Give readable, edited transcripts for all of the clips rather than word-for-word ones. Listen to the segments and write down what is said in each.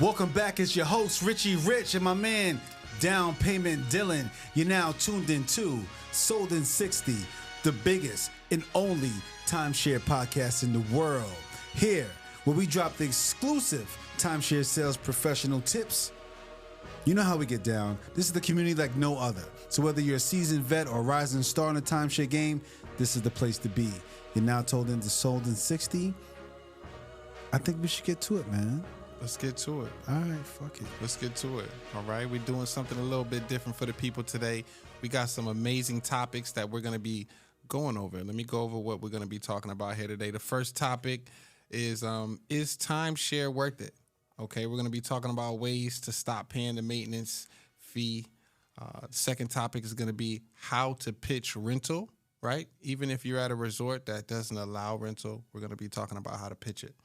Welcome back. It's your host, Richie Rich, and my man, Down Payment Dillan. You're now tuned into Sold in 60, the biggest and only timeshare podcast in the world. Here, where we drop the exclusive timeshare sales professional tips. You know how we get down. This is the community like no other. So whether you're a seasoned vet or a rising star in the timeshare game, this is the place to be. You're now told into Sold in 60. I think we should get to it, man. Let's get to it. All right, fuck it. Let's get to it. All right, we're doing something a little bit different for the people today. We got some amazing topics that we're going to be going over. Let me go over what we're going to be talking about here today. The first topic is timeshare worth it? Okay, we're going to be talking about ways to stop paying the maintenance fee. The second topic is going to be how to pitch rental, right? Even if you're at a resort that doesn't allow rental, we're going to be talking about how to pitch it.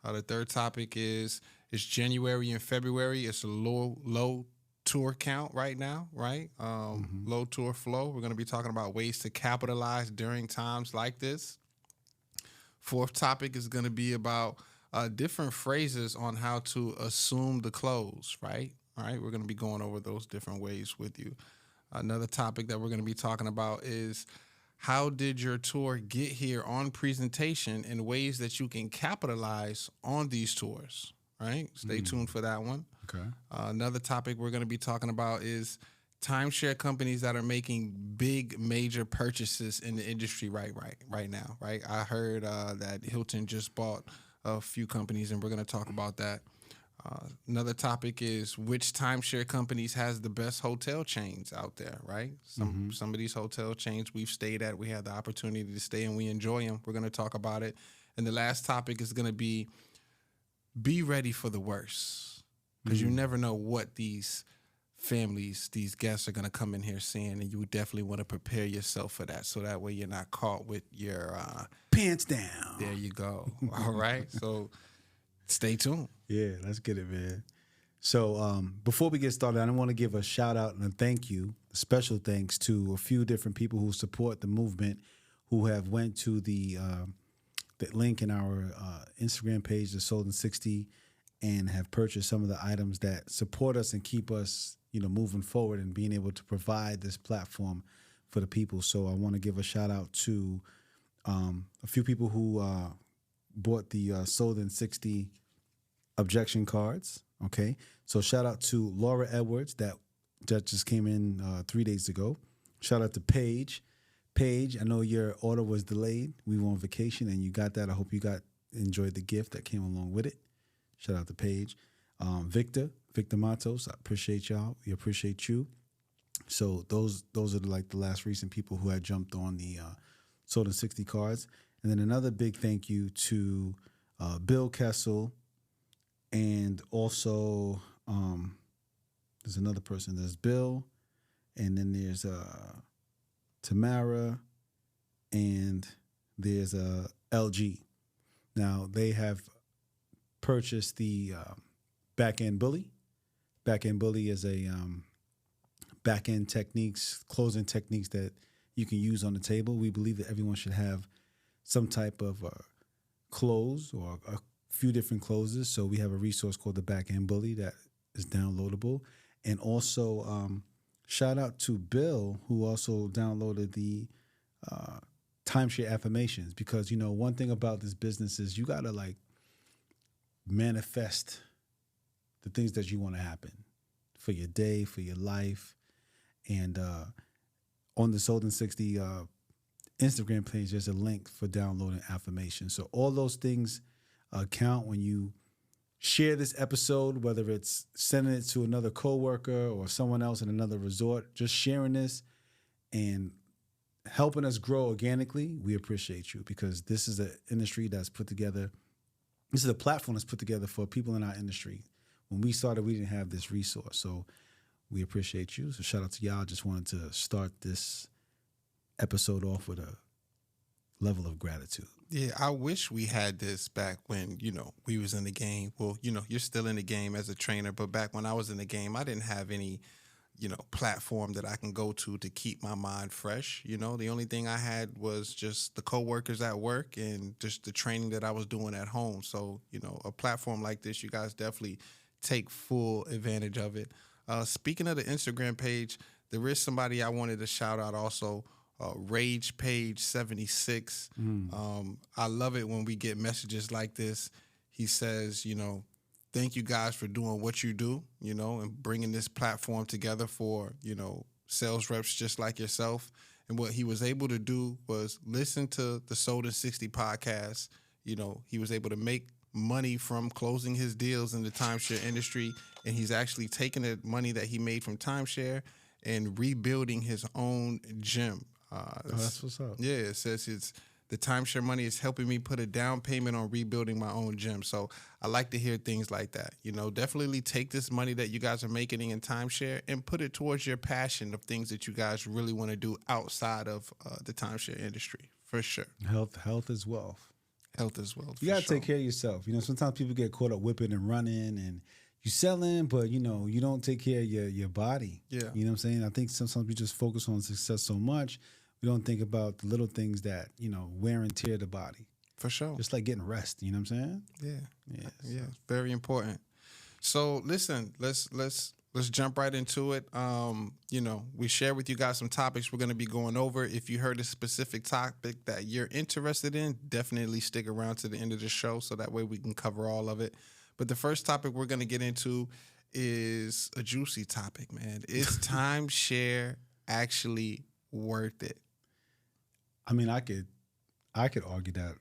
The third topic is it's January and February. It's a low tour count right now, right? Low tour flow. We're going to be talking about ways to capitalize during times like this. Fourth topic is going to be about different phrases on how to assume the close, right? All right, we're going to be going over those different ways with you. Another topic that we're going to be talking about is how did your tour get here on presentation in ways that you can capitalize on these tours, right? Stay tuned for that one. Okay. Another topic we're going to be talking about is timeshare companies that are making big major purchases in the industry right now, right? I heard that Hilton just bought a few companies, and we're going to talk about that. Another topic is which timeshare companies has the best hotel chains out there, right? Some of these hotel chains we've stayed at, we had the opportunity to stay and we enjoy them. We're going to talk about it. And the last topic is going to be ready for the worst, because you never know what these families, these guests are going to come in here saying, and you definitely want to prepare yourself for that, so that way you're not caught with your pants down. There you go. All right. So stay tuned. Yeah, let's get it, man. So before we get started, I want to give a shout out and a thank you, special thanks to a few different people who support the movement, who have went to the link in our Instagram page, the Sold in 60, and have purchased some of the items that support us and keep us, moving forward and being able to provide this platform for the people. So I want to give a shout out to a few people who bought the Sold in 60 objection cards. Okay, so shout out to Laura Edwards that just came in 3 days ago. Shout out to Paige. Paige, I know your order was delayed. We were on vacation and you got that. I hope you enjoyed the gift that came along with it. Shout out to Paige. Victor Matos, I appreciate y'all. We appreciate you. So those are like the last recent people who had jumped on the Sold in 60 cards. And then another big thank you to Bill Kessel, and also there's another person. There's Bill, and then there's Tamara, and there's LG. Now they have purchased the back-end bully. Back-end bully is a back-end closing techniques that you can use on the table. We believe that everyone should have some type of close or a few different closes. So we have a resource called the Back-End Bully that is downloadable. And also shout out to Bill, who also downloaded the timeshare affirmations, because, one thing about this business is you got to manifest the things that you want to happen for your day, for your life. And on the Sold in 60 Instagram page, there's a link for downloading affirmations. So all those things count when you share this episode, whether it's sending it to another coworker or someone else in another resort. Just sharing this and helping us grow organically, we appreciate you, because this is an industry that's put together. This is a platform that's put together for people in our industry. When we started, we didn't have this resource. So we appreciate you. So shout out to y'all. Just wanted to start this episode off with a level of gratitude. Yeah, I wish we had this back when, we was in the game. Well, you're still in the game as a trainer, but back when I was in the game, I didn't have any, platform that I can go to keep my mind fresh. The only thing I had was just the coworkers at work and just the training that I was doing at home. So, a platform like this, you guys definitely take full advantage of it. Speaking of the Instagram page, there is somebody I wanted to shout out also, Rage Page 76. I love it when we get messages like this. He says, thank you guys for doing what you do, and bringing this platform together for, sales reps just like yourself. And what he was able to do was listen to the Sold in 60 podcast. He was able to make money from closing his deals in the timeshare industry, and he's actually taking the money that he made from timeshare and rebuilding his own gym. That's what's up. Yeah, it says the timeshare money is helping me put a down payment on rebuilding my own gym. So I like to hear things like that. Definitely take this money that you guys are making in timeshare and put it towards your passion of things that you guys really want to do outside of the timeshare industry, for sure. Health is wealth. Health is wealth. You got to take care of yourself. Sometimes people get caught up whipping and running and you selling, but, you don't take care of your body. Yeah. You know what I'm saying? I think sometimes we just focus on success so much, we don't think about the little things that, wear and tear the body. For sure. Just like getting rest, you know what I'm saying? Yeah. Very important. So listen, let's jump right into it. We share with you guys some topics we're going to be going over. If you heard a specific topic that you're interested in, definitely stick around to the end of the show so that way we can cover all of it. But the first topic we're going to get into is a juicy topic, man. Is timeshare actually worth it? I mean, I could argue that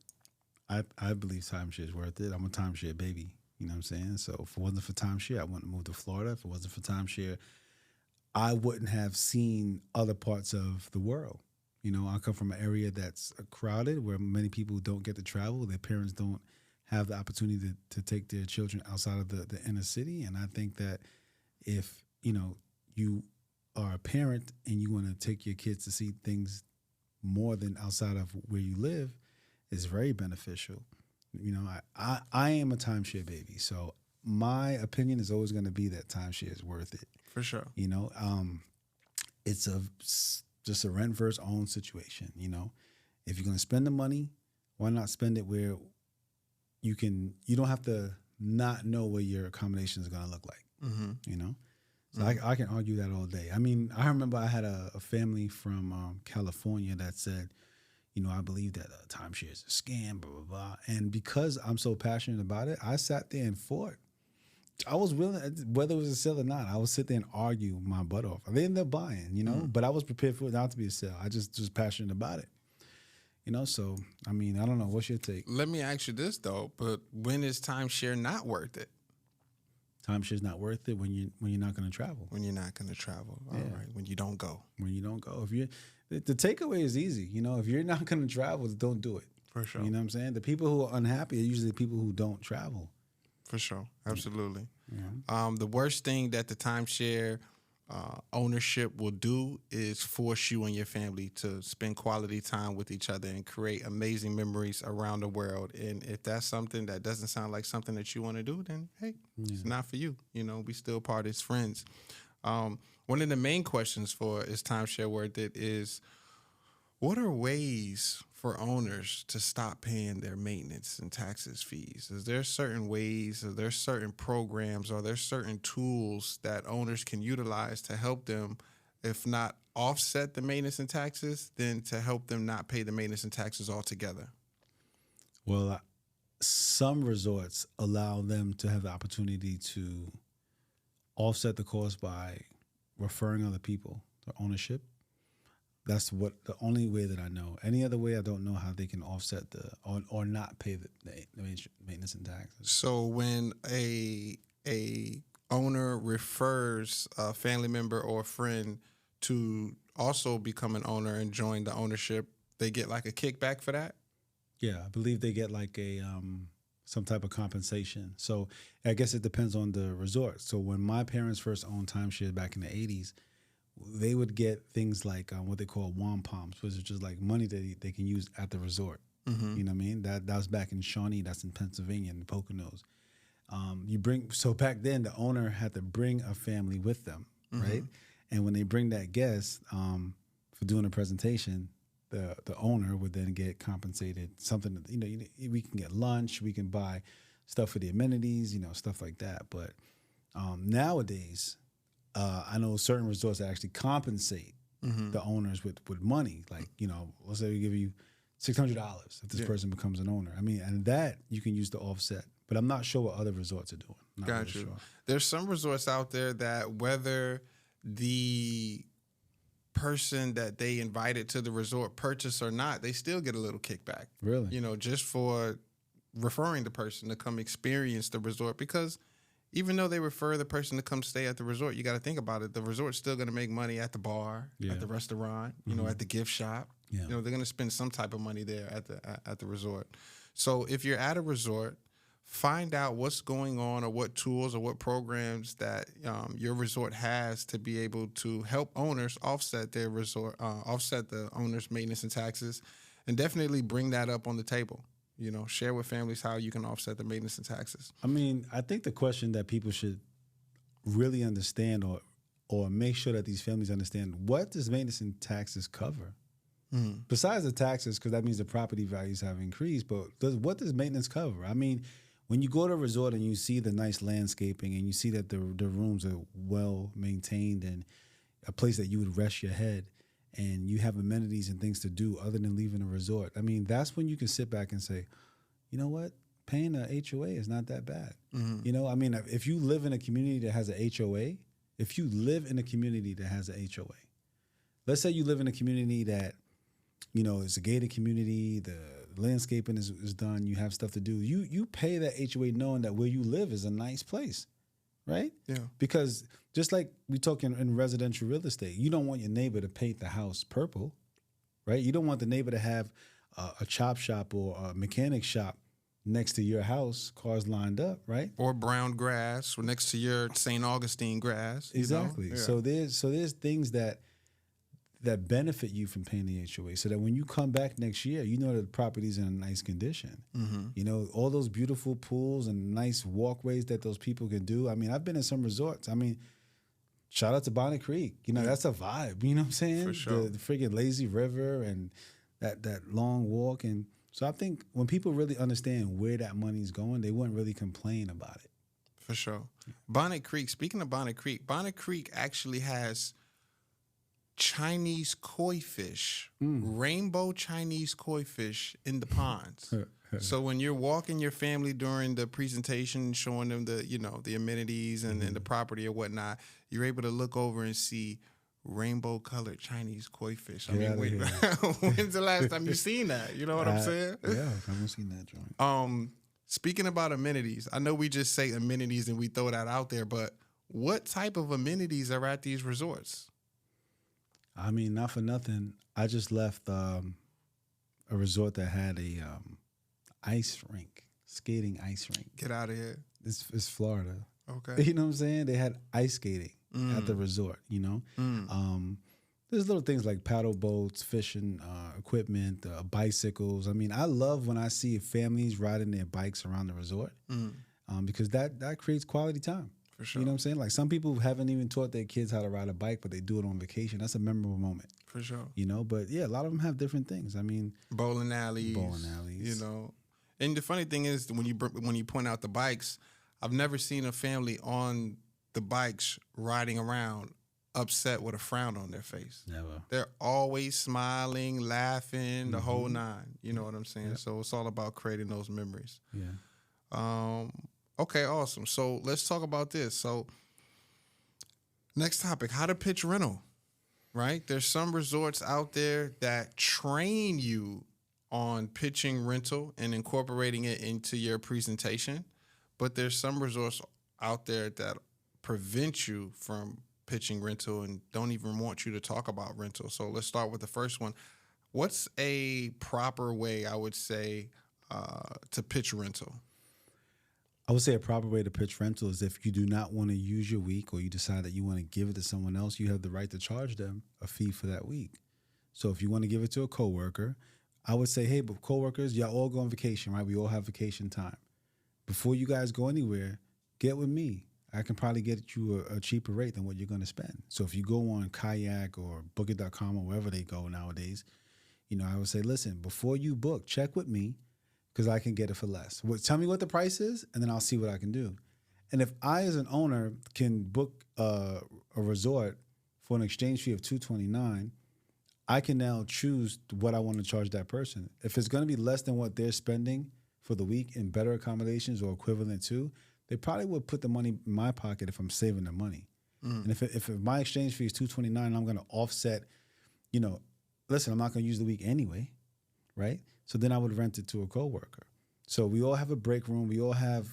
I believe timeshare is worth it. I'm a timeshare baby. You know what I'm saying? So if it wasn't for timeshare, I wouldn't move to Florida. If it wasn't for timeshare, I wouldn't have seen other parts of the world. I come from an area that's crowded where many people don't get to travel. Their parents don't have the opportunity to take their children outside of the inner city. And I think that if, you are a parent and you want to take your kids to see things more than outside of where you live, it's very beneficial. I am a timeshare baby, so my opinion is always going to be that timeshare is worth it. For sure. It's just a rent versus own situation. If you're going to spend the money, why not spend it where you don't have to not know what your accommodation is going to look like. So I can argue that all day. I mean, I remember I had a family from California that said, I believe that timeshare is a scam, blah, blah, blah. And because I'm so passionate about it, I sat there and fought. I was willing, whether it was a sale or not, I would sit there and argue my butt off. They ended up buying, but I was prepared for it not to be a sale. I just was passionate about it. So, I mean, I don't know. What's your take? Let me ask you this, though. But when is timeshare not worth it? Timeshare's not worth it when you're not going to travel. When you're not going to travel. All right. When you don't go. When you don't go. The takeaway is easy. If you're not going to travel, don't do it. For sure. You know what I'm saying? The people who are unhappy are usually the people who don't travel. For sure. Absolutely. Yeah. The worst thing that the timeshare ownership will do is force you and your family to spend quality time with each other and create amazing memories around the world. And if that's something that doesn't sound like something that you want to do, then hey, it's not for you. We still part as friends. One of the main questions for is timeshare worth it is, what are ways for owners to stop paying their maintenance and taxes fees? Is there certain ways, are there certain programs, are there certain tools that owners can utilize to help them, if not offset the maintenance and taxes, then to help them not pay the maintenance and taxes altogether? Well, some resorts allow them to have the opportunity to offset the cost by referring other people to ownership. That's the only way that I know. Any other way, I don't know how they can offset or not pay the maintenance and taxes. So when a owner refers a family member or a friend to also become an owner and join the ownership, they get like a kickback for that? Yeah, I believe they get like some type of compensation. So I guess it depends on the resort. So when my parents first owned timeshare back in the 80s, they would get things like what they call wampums, which is just like money that they can use at the resort. Mm-hmm. You know what I mean? That was back in Shawnee. That's in Pennsylvania, in the Poconos. So back then, the owner had to bring a family with them, mm-hmm. right? And when they bring that guest for doing a presentation, the owner would then get compensated something. We can get lunch, we can buy stuff for the amenities, stuff like that. But Nowadays, I know certain resorts that actually compensate the owners with money. Like, let's say we give you $600 if this person becomes an owner. I mean, and that you can use to offset. But I'm not sure what other resorts are doing. Not Got really you. sure. There's some resorts out there that whether the person that they invited to the resort purchase or not, they still get a little kickback. Really? Just for referring the person to come experience the resort, because even though they refer the person to come stay at the resort, you got to think about it. The resort's still going to make money at the bar, at the restaurant, at the gift shop. Yeah. They're going to spend some type of money there at the resort. So if you're at a resort, find out what's going on or what tools or what programs that your resort has to be able to help owners offset their resort, offset the owner's maintenance and taxes, and definitely bring that up on the table. Share with families how you can offset the maintenance and taxes. I mean, I think the question that people should really understand or make sure that these families understand, what does maintenance and taxes cover? Besides the taxes, because that means the property values have increased, but what does maintenance cover? I mean, when you go to a resort and you see the nice landscaping and you see that the rooms are well maintained and a place that you would rest your head and you have amenities and things to do other than leaving a resort, I mean, that's when you can sit back and say, you know what? Paying a HOA is not that bad. I mean, if you live in a community that has a HOA, let's say you live in a community that, it's a gated community, the landscaping is done, you have stuff to do. You pay that HOA knowing that where you live is a nice place, right? Yeah. Because just like we talk in residential real estate, you don't want your neighbor to paint the house purple, right? You don't want the neighbor to have a chop shop or a mechanic shop next to your house, cars lined up, right? Or brown grass or next to your St. Augustine grass. Exactly. Yeah. So there's things that benefit you from paying the HOA, so that when you come back next year, you know that the property's in a nice condition. All those beautiful pools and nice walkways that those people can do. I mean, I've been in some resorts. I mean, shout out to Bonnet Creek. That's a vibe. You know what I'm saying? For sure. The freaking lazy river and that long walk. And so I think when people really understand where that money's going, they wouldn't really complain about it. For sure. Bonnet Creek, speaking of Bonnet Creek actually has Chinese koi fish, rainbow Chinese koi fish in the ponds. So when you're walking your family during the presentation, showing them the amenities and the property or whatnot, you're able to look over and see rainbow colored Chinese koi fish. I mean, when's the last time you seen that? You know what I'm saying? Yeah, I haven't seen that joint. Speaking about amenities, I know we just say amenities and we throw that out there, but what type of amenities are at these resorts? I mean, not for nothing, I just left a resort that had a ice rink, skating ice rink. Get out of here. It's Florida. Okay. You know what I'm saying? They had ice skating at the resort, There's little things like paddle boats, fishing equipment, bicycles. I mean, I love when I see families riding their bikes around the resort because that creates quality time. For sure. You know what I'm saying? Like some people haven't even taught their kids how to ride a bike, but they do it on vacation. That's a memorable moment. For sure. But yeah, a lot of them have different things. I mean, bowling alleys. And the funny thing is when you point out the bikes, I've never seen a family on the bikes riding around upset with a frown on their face. Never. They're always smiling, laughing, the whole nine. You know what I'm saying? Yeah. So it's all about creating those memories. Yeah. Okay, awesome. So let's talk about this. So next topic, how to pitch rental, right? There's some resorts out there that train you on pitching rental and incorporating it into your presentation, but there's some resorts out there that prevent you from pitching rental and don't even want you to talk about rental. So let's start with the first one. What's a proper way, I would say, to pitch rental? I would say a proper way to pitch rental is if you do not want to use your week or you decide that you want to give it to someone else, you have the right to charge them a fee for that week. So if you want to give it to a coworker, I would say, hey, but coworkers, y'all all go on vacation, right? We all have vacation time. Before you guys go anywhere, get with me. I can probably get you a cheaper rate than what you're going to spend. So if you go on Kayak or Book.com or wherever they go nowadays, I would say, listen, before you book, check with me, because I can get it for less. Tell me what the price is, and then I'll see what I can do. And if I, as an owner, can book a resort for an exchange fee of $229, I can now choose what I want to charge that person. If it's going to be less than what they're spending for the week in better accommodations or equivalent to, they probably would put the money in my pocket if I'm saving the money. And if my exchange fee is $229, I'm going to offset, listen, I'm not going to use the week anyway, right? So then I would rent it to a coworker. So we all have a break room. We all have,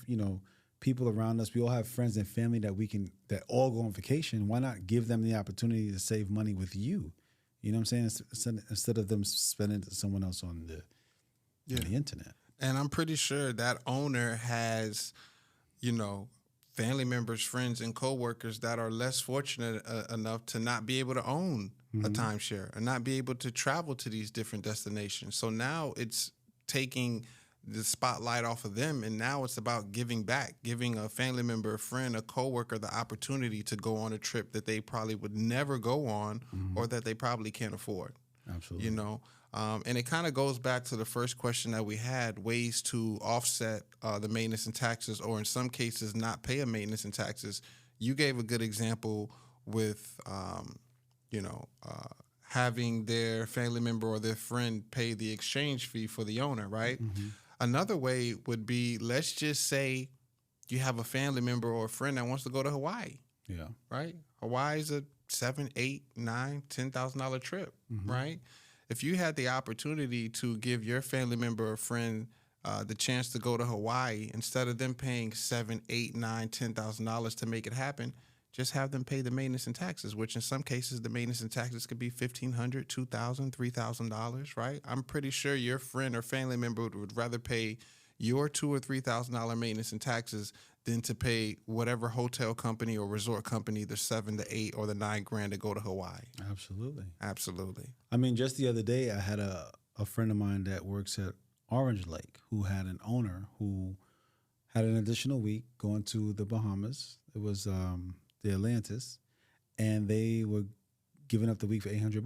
people around us. We all have friends and family that all go on vacation. Why not give them the opportunity to save money with you? You know what I'm saying? Instead of them spending it to someone else on the internet. And I'm pretty sure that owner has, family members, friends, and coworkers that are less fortunate enough to not be able to own a timeshare and not be able to travel to these different destinations. So now it's taking the spotlight off of them, and now it's about giving back, giving a family member, a friend, a coworker the opportunity to go on a trip that they probably would never go on or that they probably can't afford. Absolutely. And it kind of goes back to the first question that we had, ways to offset the maintenance and taxes, or in some cases not pay a maintenance and taxes. You gave a good example with, having their family member or their friend pay the exchange fee for the owner, right? Another way would be, let's just say you have a family member or a friend that wants to go to Hawaii. Yeah. Right? Hawaii is a $7,000, $8,000, $9,000, $10,000 trip, right? If you had the opportunity to give your family member or friend the chance to go to Hawaii, instead of them paying $7,000, $8,000, $9,000, $10,000 to make it happen, just have them pay the maintenance and taxes, which in some cases the maintenance and taxes could be $1,500, $2,000, $3,000, right? I'm pretty sure your friend or family member would rather pay your $2,000 or $3,000 maintenance and taxes than to pay whatever hotel company or resort company the $7,000 to $8,000 or the $9,000 to go to Hawaii. Absolutely. I mean, just the other day, I had a friend of mine that works at Orange Lake who had an owner who had an additional week going to the Bahamas. It was the Atlantis, and they were giving up the week for $800.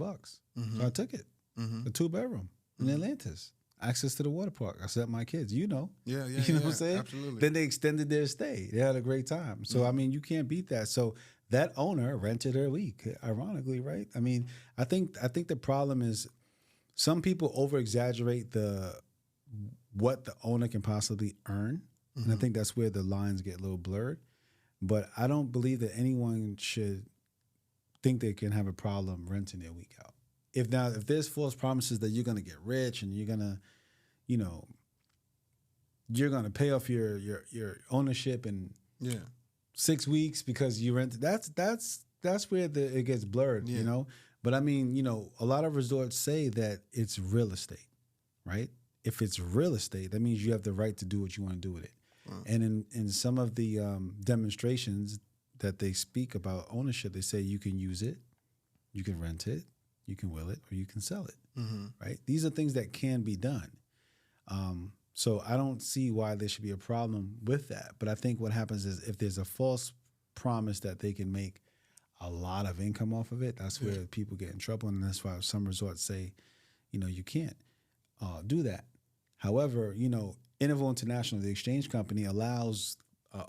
So I took it, a 2-bedroom in the Atlantis. Access to the water park. I sent my kids, Yeah, you know what I'm saying? Absolutely. Then they extended their stay. They had a great time. So, I mean, you can't beat that. So that owner rented their week, ironically, right? I mean, I think the problem is some people over-exaggerate what the owner can possibly earn. And I think that's where the lines get a little blurred. But I don't believe that anyone should think they can have a problem renting their week out. If there's false promises that you're going to get rich and you're going to, you're going to pay off your ownership in 6 weeks because you rent, that's where it gets blurred, But I mean, a lot of resorts say that it's real estate, right? If it's real estate, that means you have the right to do what you want to do with it. Wow. And in some of the demonstrations that they speak about ownership, they say you can use it, you can rent it, you can will it, or you can sell it, right? These are things that can be done. So I don't see why there should be a problem with that. But I think what happens is if there's a false promise that they can make a lot of income off of it, that's where people get in trouble. And that's why some resorts say, you can't do that. However, Interval International, the exchange company, allows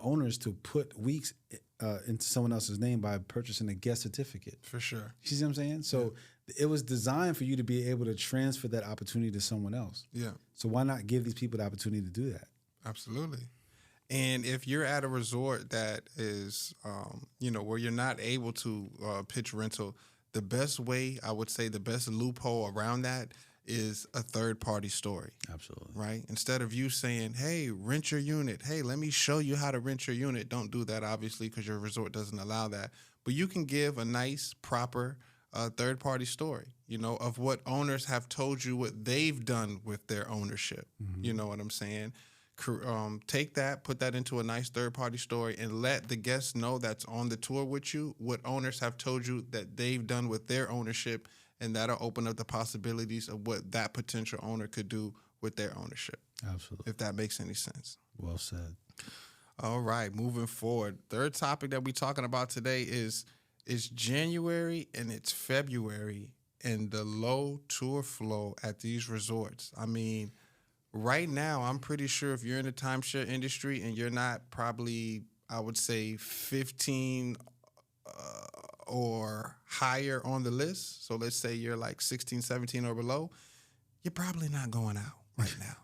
owners to put weeks into someone else's name by purchasing a guest certificate. For sure. You see what I'm saying? So it was designed for you to be able to transfer that opportunity to someone else. Yeah. So why not give these people the opportunity to do that? Absolutely. And if you're at a resort that is, where you're not able to pitch rental, the best way, I would say the best loophole around that is a third-party story. Absolutely. Right? Instead of you saying, hey, rent your unit. Hey, let me show you how to rent your unit. Don't do that, obviously, because your resort doesn't allow that. But you can give a nice, proper third-party story, of what owners have told you what they've done with their ownership. You know what I'm saying? Take that, put that into a nice third-party story, and let the guests know that's on the tour with you what owners have told you that they've done with their ownership, and that'll open up the possibilities of what that potential owner could do with their ownership. Absolutely. If that makes any sense. Well said. All right, moving forward. Third topic that we're talking about today is January and it's February and the low tour flow at these resorts. I mean, right now, I'm pretty sure if you're in the timeshare industry and you're not probably I would say 15 or higher on the list. So let's say you're like 16, 17 or below. You're probably not going out right now,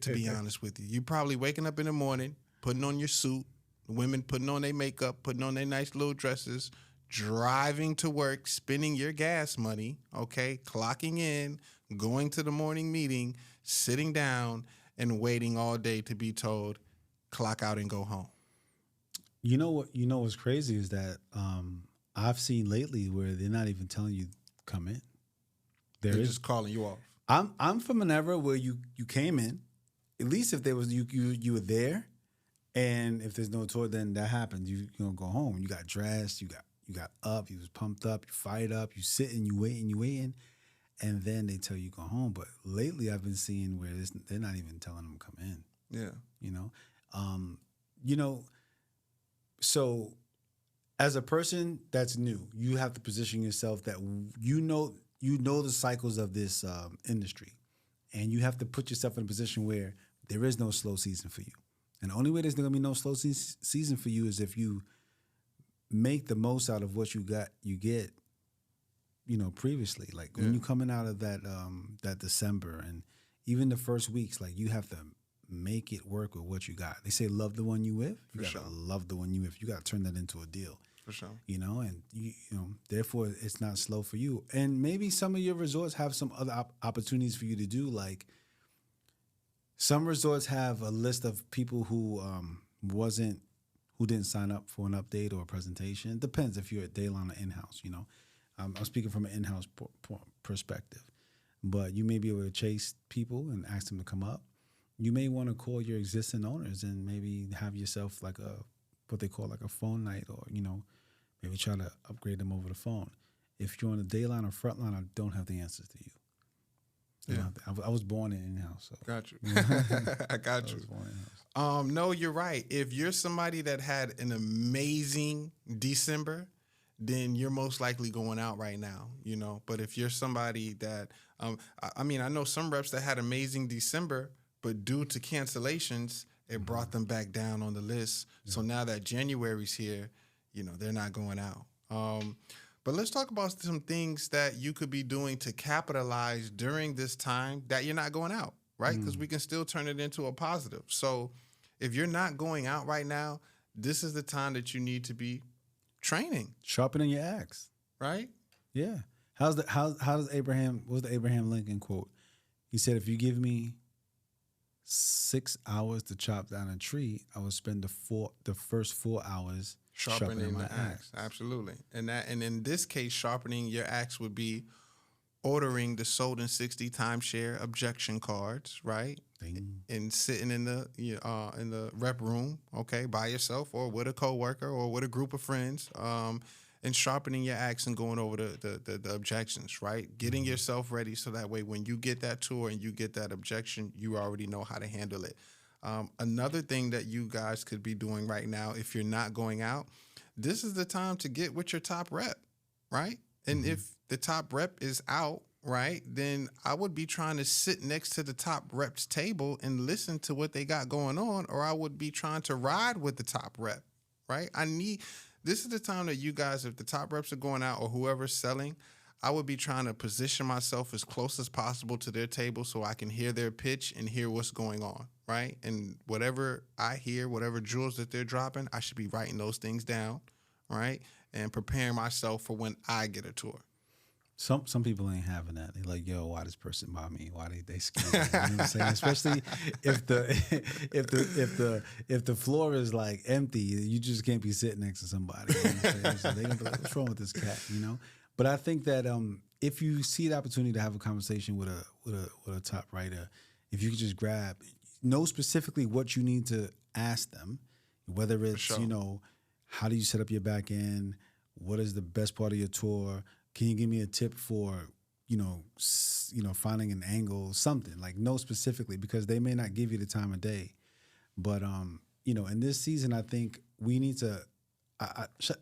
to be honest with you. You're probably waking up in the morning, putting on your suit, women putting on their makeup, putting on their nice little dresses, driving to work, spending your gas money, okay, clocking in, going to the morning meeting, sitting down, and waiting all day to be told, clock out and go home. You know what? You know what's crazy is that I've seen lately where they're not even telling you come in. They're just calling you off. I'm from an era where you came in, at least if there was you were there, and if there's no tour, then that happens. You gonna go home. You got dressed. You got up. You was pumped up. You fired up. You sitting. You waiting, and then they tell you go home. But lately, I've been seeing where they're not even telling them to come in. Yeah. You know. So, as a person that's new, you have to position yourself that you know the cycles of this industry, and you have to put yourself in a position where there is no slow season for you. And the only way there's going to be no slow season for you is if you make the most out of what you get, previously. Like when you're coming out of that December and even the first weeks, like you have to make it work with what you got. They say love the one you with. You got to love the one you with. You got to turn that into a deal. For sure. And therefore it's not slow for you. And maybe some of your resorts have some other opportunities for you to do. Like some resorts have a list of people who didn't sign up for an update or a presentation. It depends if you're at Dillan or in-house. I'm speaking from an in-house perspective, but you may be able to chase people and ask them to come up. You may want to call your existing owners and maybe have yourself like what they call like a phone night, or maybe try to upgrade them over the phone. If you're on the Dillan or Frontline, I don't have the answers to you. I was born in in-house. So. Got you. I got you. No, you're right. If you're somebody that had an amazing December, then you're most likely going out right now, But if you're somebody that, I know some reps that had amazing December, but due to cancellations, it brought them back down on the list. Yeah. So now that January's here, they're not going out. But let's talk about some things that you could be doing to capitalize during this time that you're not going out, right? Because we can still turn it into a positive. So if you're not going out right now, this is the time that you need to be training. Sharpening your axe. Right? Yeah. How does Abraham, what was the Abraham Lincoln quote? He said, if you give me 6 hours to chop down a tree, I will spend the first 4 hours sharpening my axe. Absolutely. And in this case, sharpening your axe would be ordering the sold in 60 timeshare objection cards, right? Ding. And sitting in the rep room, okay, by yourself or with a coworker or with a group of friends, and sharpening your axe and going over the objections, right? Getting yourself ready so that way when you get that tour and you get that objection, you already know how to handle it. Another thing that you guys could be doing right now, if you're not going out, this is the time to get with your top rep, right? And if the top rep is out, right, then I would be trying to sit next to the top rep's table and listen to what they got going on, or I would be trying to ride with the top rep, right? This is the time that you guys, if the top reps are going out or whoever's selling, I would be trying to position myself as close as possible to their table so I can hear their pitch and hear what's going on, right? And whatever I hear, whatever jewels that they're dropping, I should be writing those things down, right? And preparing myself for when I get a tour. Some people ain't having that. They're like, yo, why this person by me? Why they scared? You know what I'm saying? Especially if the floor is like empty, you just can't be sitting next to somebody. You know what I'm saying? So they gonna be like, what's wrong with this cat? But I think that if you see the opportunity to have a conversation with a top writer, if you could just know specifically what you need to ask them, whether it's how do you set up your back end, what is the best part of your tour. Can you give me a tip for, finding an angle, something like know specifically, because they may not give you the time of day. But, in this season, I think we need to, so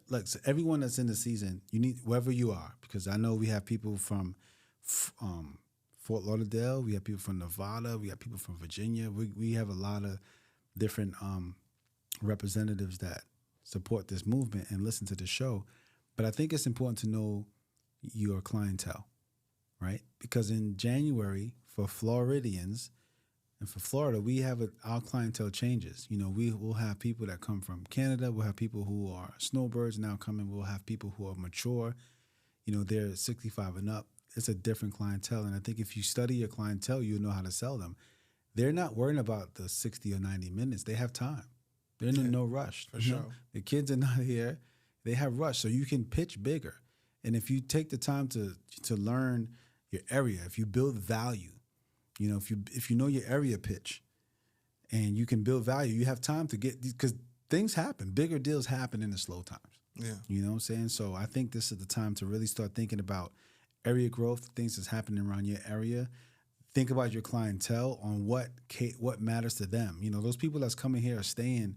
everyone that's in the season, you need, wherever you are, because I know we have people from Fort Lauderdale, we have people from Nevada, we have people from Virginia. We have a lot of different representatives that support this movement and listen to the show. But I think it's important to know your clientele, right? Because in January, for Floridians and for Florida, we have our clientele changes. You know, we will have people that come from Canada. We'll have people who are snowbirds now coming. We'll have people who are mature. You know, they're 65 and up. It's a different clientele. And I think if you study your clientele, you'll know how to sell them. They're not worrying about the 60 or 90 minutes. They have time. They're in no rush. For sure. Know? The kids are not here. They have rush. So you can pitch bigger. And if you take the time to learn your area, if you build value, you know, if you know your area pitch and you can build value, you have time to get, because things happen. Bigger deals happen in the slow times. Yeah. You know what I'm saying? So I think this is the time to really start thinking about area growth, things that's happening around your area. Think about your clientele on what matters to them. You know, those people that's coming here are staying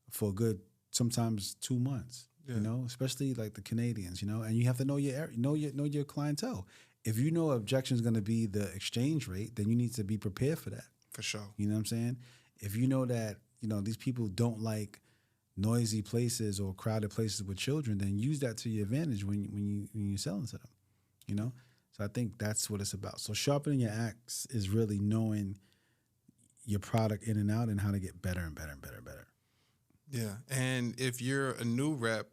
for a good, sometimes 2 months. Yeah. You know, especially like the Canadians. You know, and you have to know your clientele. If you know objection is going to be the exchange rate, then you need to be prepared for that. For sure. You know what I'm saying? If you know that, you know, these people don't like noisy places or crowded places with children, then use that to your advantage when you're selling to them. You know? So I think that's what it's about. So sharpening your axe is really knowing your product in and out and how to get better and better and better and better. Yeah. And if you're a new rep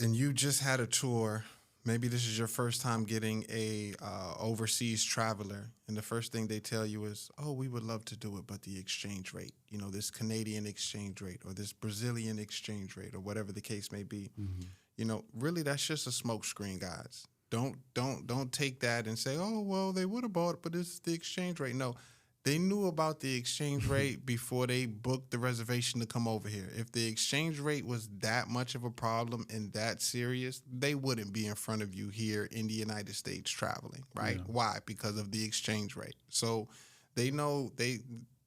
and you just had a tour, maybe this is your first time getting a overseas traveler, and the first thing they tell you is, oh, we would love to do it, but the exchange rate, you know, this Canadian exchange rate or this Brazilian exchange rate or whatever the case may be. Mm-hmm. You know, really, that's just a smokescreen, guys. Don't take that and say, oh, well, they would have bought it, but it's the exchange rate. No, they knew about the exchange rate before they booked the reservation to come over here. If the exchange rate was that much of a problem and that serious, they wouldn't be in front of you here in the United States traveling, right? Yeah. Why? Because of the exchange rate. So they know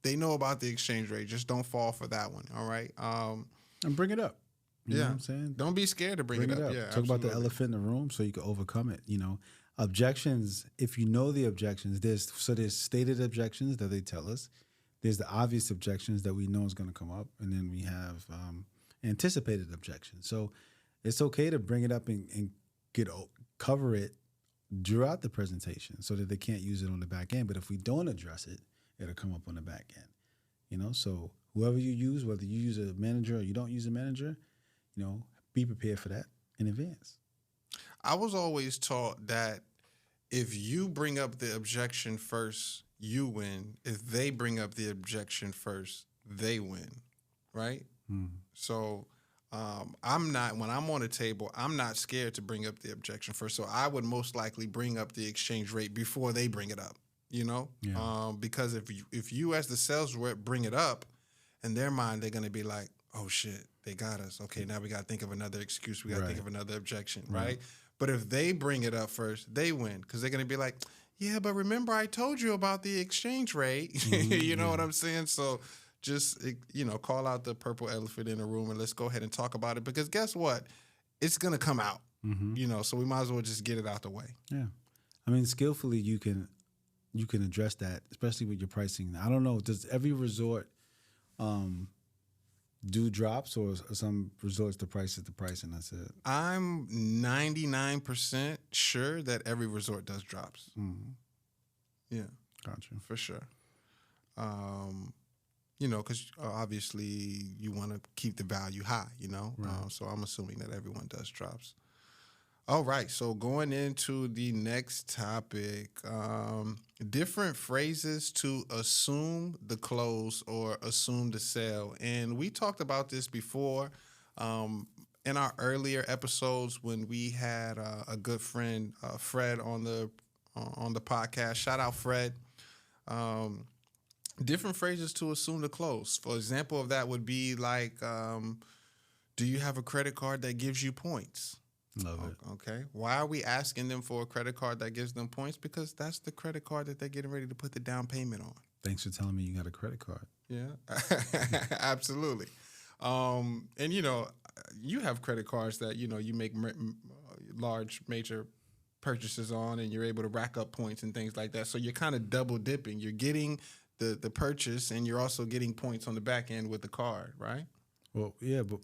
about the exchange rate. Just don't fall for that one, all right? And bring it up. You know what I'm saying? Don't be scared to bring it up. Yeah, Talk absolutely. About the elephant in the room so you can overcome it. You know, objections, if you know the objections, there's stated objections that they tell us. There's the obvious objections that we know is going to come up. And then we have anticipated objections. So it's okay to bring it up and cover it throughout the presentation so that they can't use it on the back end. But if we don't address it, it'll come up on the back end. You know, so whoever you use, whether you use a manager or you don't use a manager, you know, be prepared for that in advance. I was always taught that if you bring up the objection first, you win. If they bring up the objection first, they win, right? Mm-hmm. So when I'm on a table, I'm not scared to bring up the objection first. So I would most likely bring up the exchange rate before they bring it up, you know? Yeah. Because if you as the sales rep bring it up, in their mind, they're going to be like, oh, shit, they got us. Okay, now we got to think of another excuse. We got to think of another objection, right? But if they bring it up first, they win because they're going to be like, yeah, but remember I told you about the exchange rate. Mm-hmm. You know what I'm saying? So just, you know, call out the purple elephant in the room and let's go ahead and talk about it because guess what? It's going to come out, you know, so we might as well just get it out the way. Yeah. I mean, skillfully you can address that, especially with your pricing. I don't know, does every resort do drops or some resorts the price is the price and that's it? I'm 99% sure that every resort does drops. Mm-hmm. Yeah. Gotcha. For sure. You know, because obviously you want to keep the value high, you know? Right. So I'm assuming that everyone does drops. All right, so going into the next topic, different phrases to assume the close or assume the sale. And we talked about this before in our earlier episodes when we had a good friend, Fred, on the podcast. Shout out, Fred. Different phrases to assume the close. For example of that would be like, do you have a credit card that gives you points? Love it. Okay. Why are we asking them for a credit card that gives them points? Because that's the credit card that they're getting ready to put the down payment on. Thanks for telling me you got a credit card. Yeah, absolutely. And, you know, you have credit cards that, you know, you make large major purchases on and you're able to rack up points and things like that. So you're kind of double dipping. You're getting the purchase and you're also getting points on the back end with the card, right? Well, yeah, but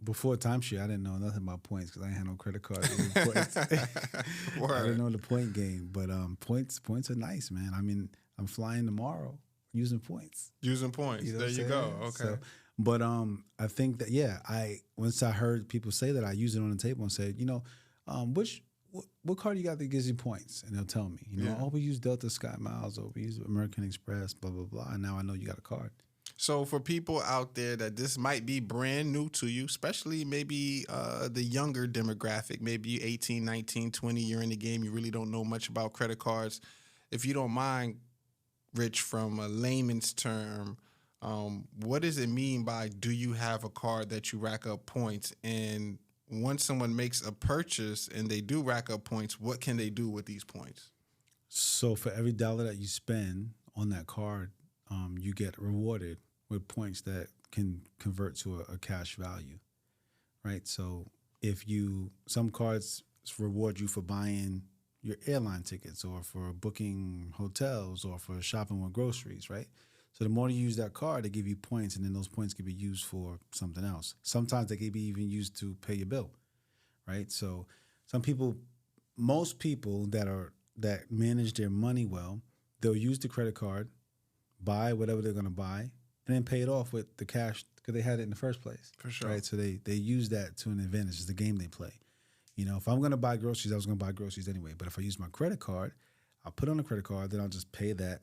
before timeshare, I didn't know nothing about points because I ain't had no credit card. Points. I didn't know the point game, but points are nice, man. I mean, I'm flying tomorrow using points. Using points. You know there you go. Okay. So, but I think that once I heard people say that, I used it on the table and said, what card you got that gives you points? And they'll tell me, we use Delta Sky Miles, or we use American Express, blah blah blah. And now I know you got a card. So for people out there that this might be brand new to you, especially maybe the younger demographic, maybe you 18, 19, 20, you're in the game, you really don't know much about credit cards. If you don't mind, Rich, from a layman's term, what does it mean by do you have a card that you rack up points? And once someone makes a purchase and they do rack up points, what can they do with these points? So for every dollar that you spend on that card, you get rewarded with points that can convert to a cash value, right? So some cards reward you for buying your airline tickets or for booking hotels or for shopping with groceries, right? So the more you use that card, they give you points, and then those points can be used for something else. Sometimes they can be even used to pay your bill, right? So most people that manage their money well, they'll use the credit card, buy whatever they're going to buy, and then pay it off with the cash because they had it in the first place. For sure. Right? So they use that to an advantage. It's the game they play. If I'm going to buy groceries, I was going to buy groceries anyway. But if I use my credit card, I'll put on the credit card, then I'll just pay that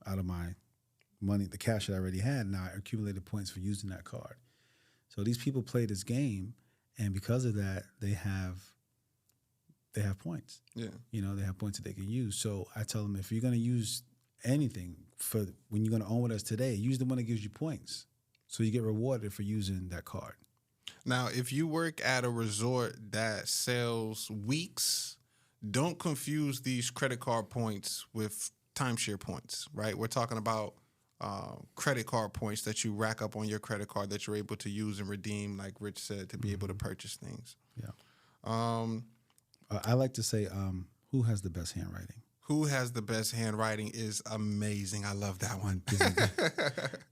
out of my money, the cash that I already had, and I accumulated points for using that card. So these people play this game, and because of that, they have points. Yeah. They have points that they can use. So I tell them, if you're going to use anything for when you're going to own with us today, use the one that gives you points, so you get rewarded for using that card. Now, if you work at a resort that sells weeks, don't confuse these credit card points with timeshare points, right? We're talking about credit card points that you rack up on your credit card that you're able to use and redeem, like Rich said, to be able to purchase things. Yeah. I like to say, who has the best handwriting? Who has the best handwriting is amazing. I love that one.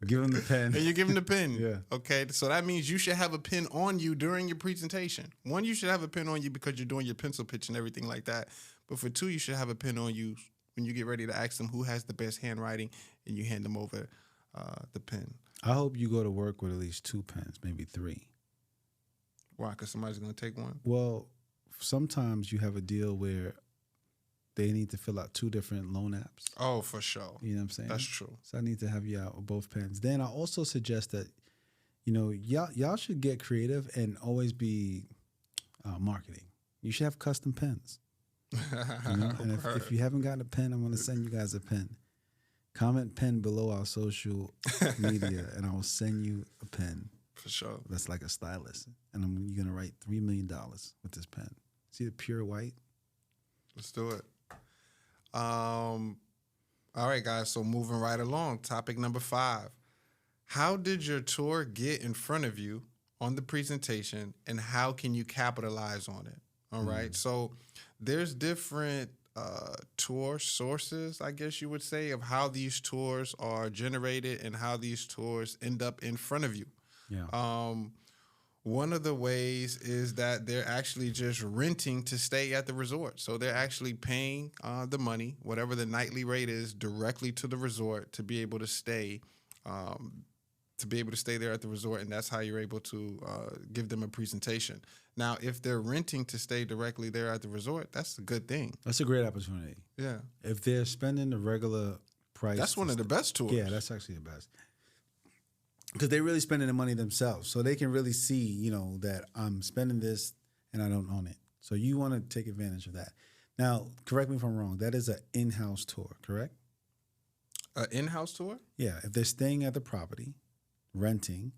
Give him the pen. And you give him the pen. Yeah. Okay. So that means you should have a pen on you during your presentation. One, you should have a pen on you because you're doing your pencil pitch and everything like that. But for two, you should have a pen on you when you get ready to ask them who has the best handwriting, and you hand them over the pen. I hope you go to work with at least 2 pens, maybe 3. Why? Because somebody's going to take one? Well, sometimes you have a deal where they need to fill out 2 different loan apps. Oh, for sure. You know what I'm saying? That's true. So I need to have you out with both pens. Then I also suggest that, y'all should get creative and always be marketing. You should have custom pens. And if you haven't gotten a pen, I'm going to send you guys a pen. Comment pen below our social media, and I will send you a pen. For sure. That's like a stylus. And you're going to write $3 million with this pen. See the pure white? Let's do it. All right, guys. So moving right along, topic number 5. How did your tour get in front of you on the presentation, and how can you capitalize on it? All right. So there's different tour sources, I guess you would say, of how these tours are generated and how these tours end up in front of you. Yeah. One of the ways is that they're actually just renting to stay at the resort. So they're actually paying the money, whatever the nightly rate is, directly to the resort to be able to stay there at the resort, and that's how you're able to give them a presentation. Now, if they're renting to stay directly there at the resort, that's a good thing. That's a great opportunity. Yeah. If they're spending the regular price. That's one of the best tours. Yeah, that's actually the best. Because they're really spending the money themselves. So they can really see, that I'm spending this and I don't own it. So you want to take advantage of that. Now, correct me if I'm wrong. That is an in-house tour, correct? An in-house tour? Yeah. If they're staying at the property, renting,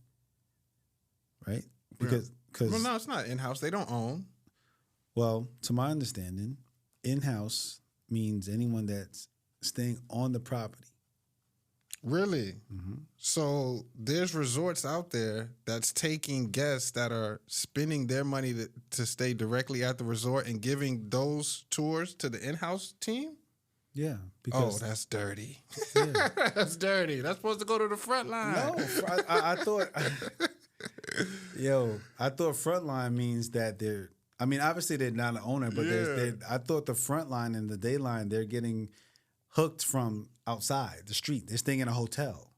right? Because well, no, it's not in-house. They don't own. Well, to my understanding, in-house means anyone that's staying on the property. Really? Mm-hmm. So there's resorts out there that's taking guests that are spending their money to stay directly at the resort and giving those tours to the in-house team? Yeah. Because, that's dirty. Yeah. That's dirty. That's supposed to go to the front line. No, I thought Yo, I thought frontline means that they're. I mean, obviously they're not an owner, but I thought the front line and the day line they're getting hooked from outside the street. They're staying in a hotel,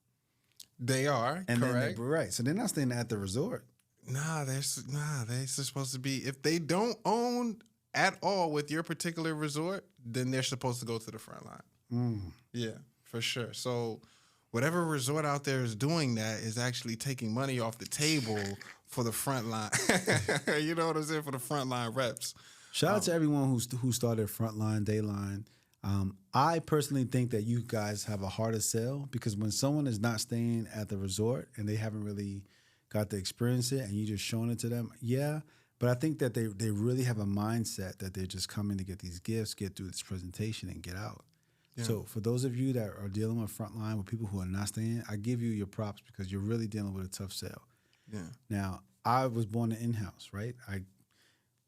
They are and correct. then right, so they're not staying at the resort. They're supposed to be. If they don't own at all with your particular resort, then they're supposed to go to the front line. Yeah, for sure. So whatever resort out there is doing that is actually taking money off the table for the front line. You know what I'm saying? For the front line reps. Shout out to everyone who started frontline, dayline. I personally think that you guys have a harder sell because when someone is not staying at the resort and they haven't really got to experience it and you just showing it to them, yeah. But I think that they really have a mindset that they're just coming to get these gifts, get through this presentation, and get out. Yeah. So for those of you that are dealing with frontline with people who are not staying, I give you your props because you're really dealing with a tough sale. Yeah. Now, I was born in-house, right?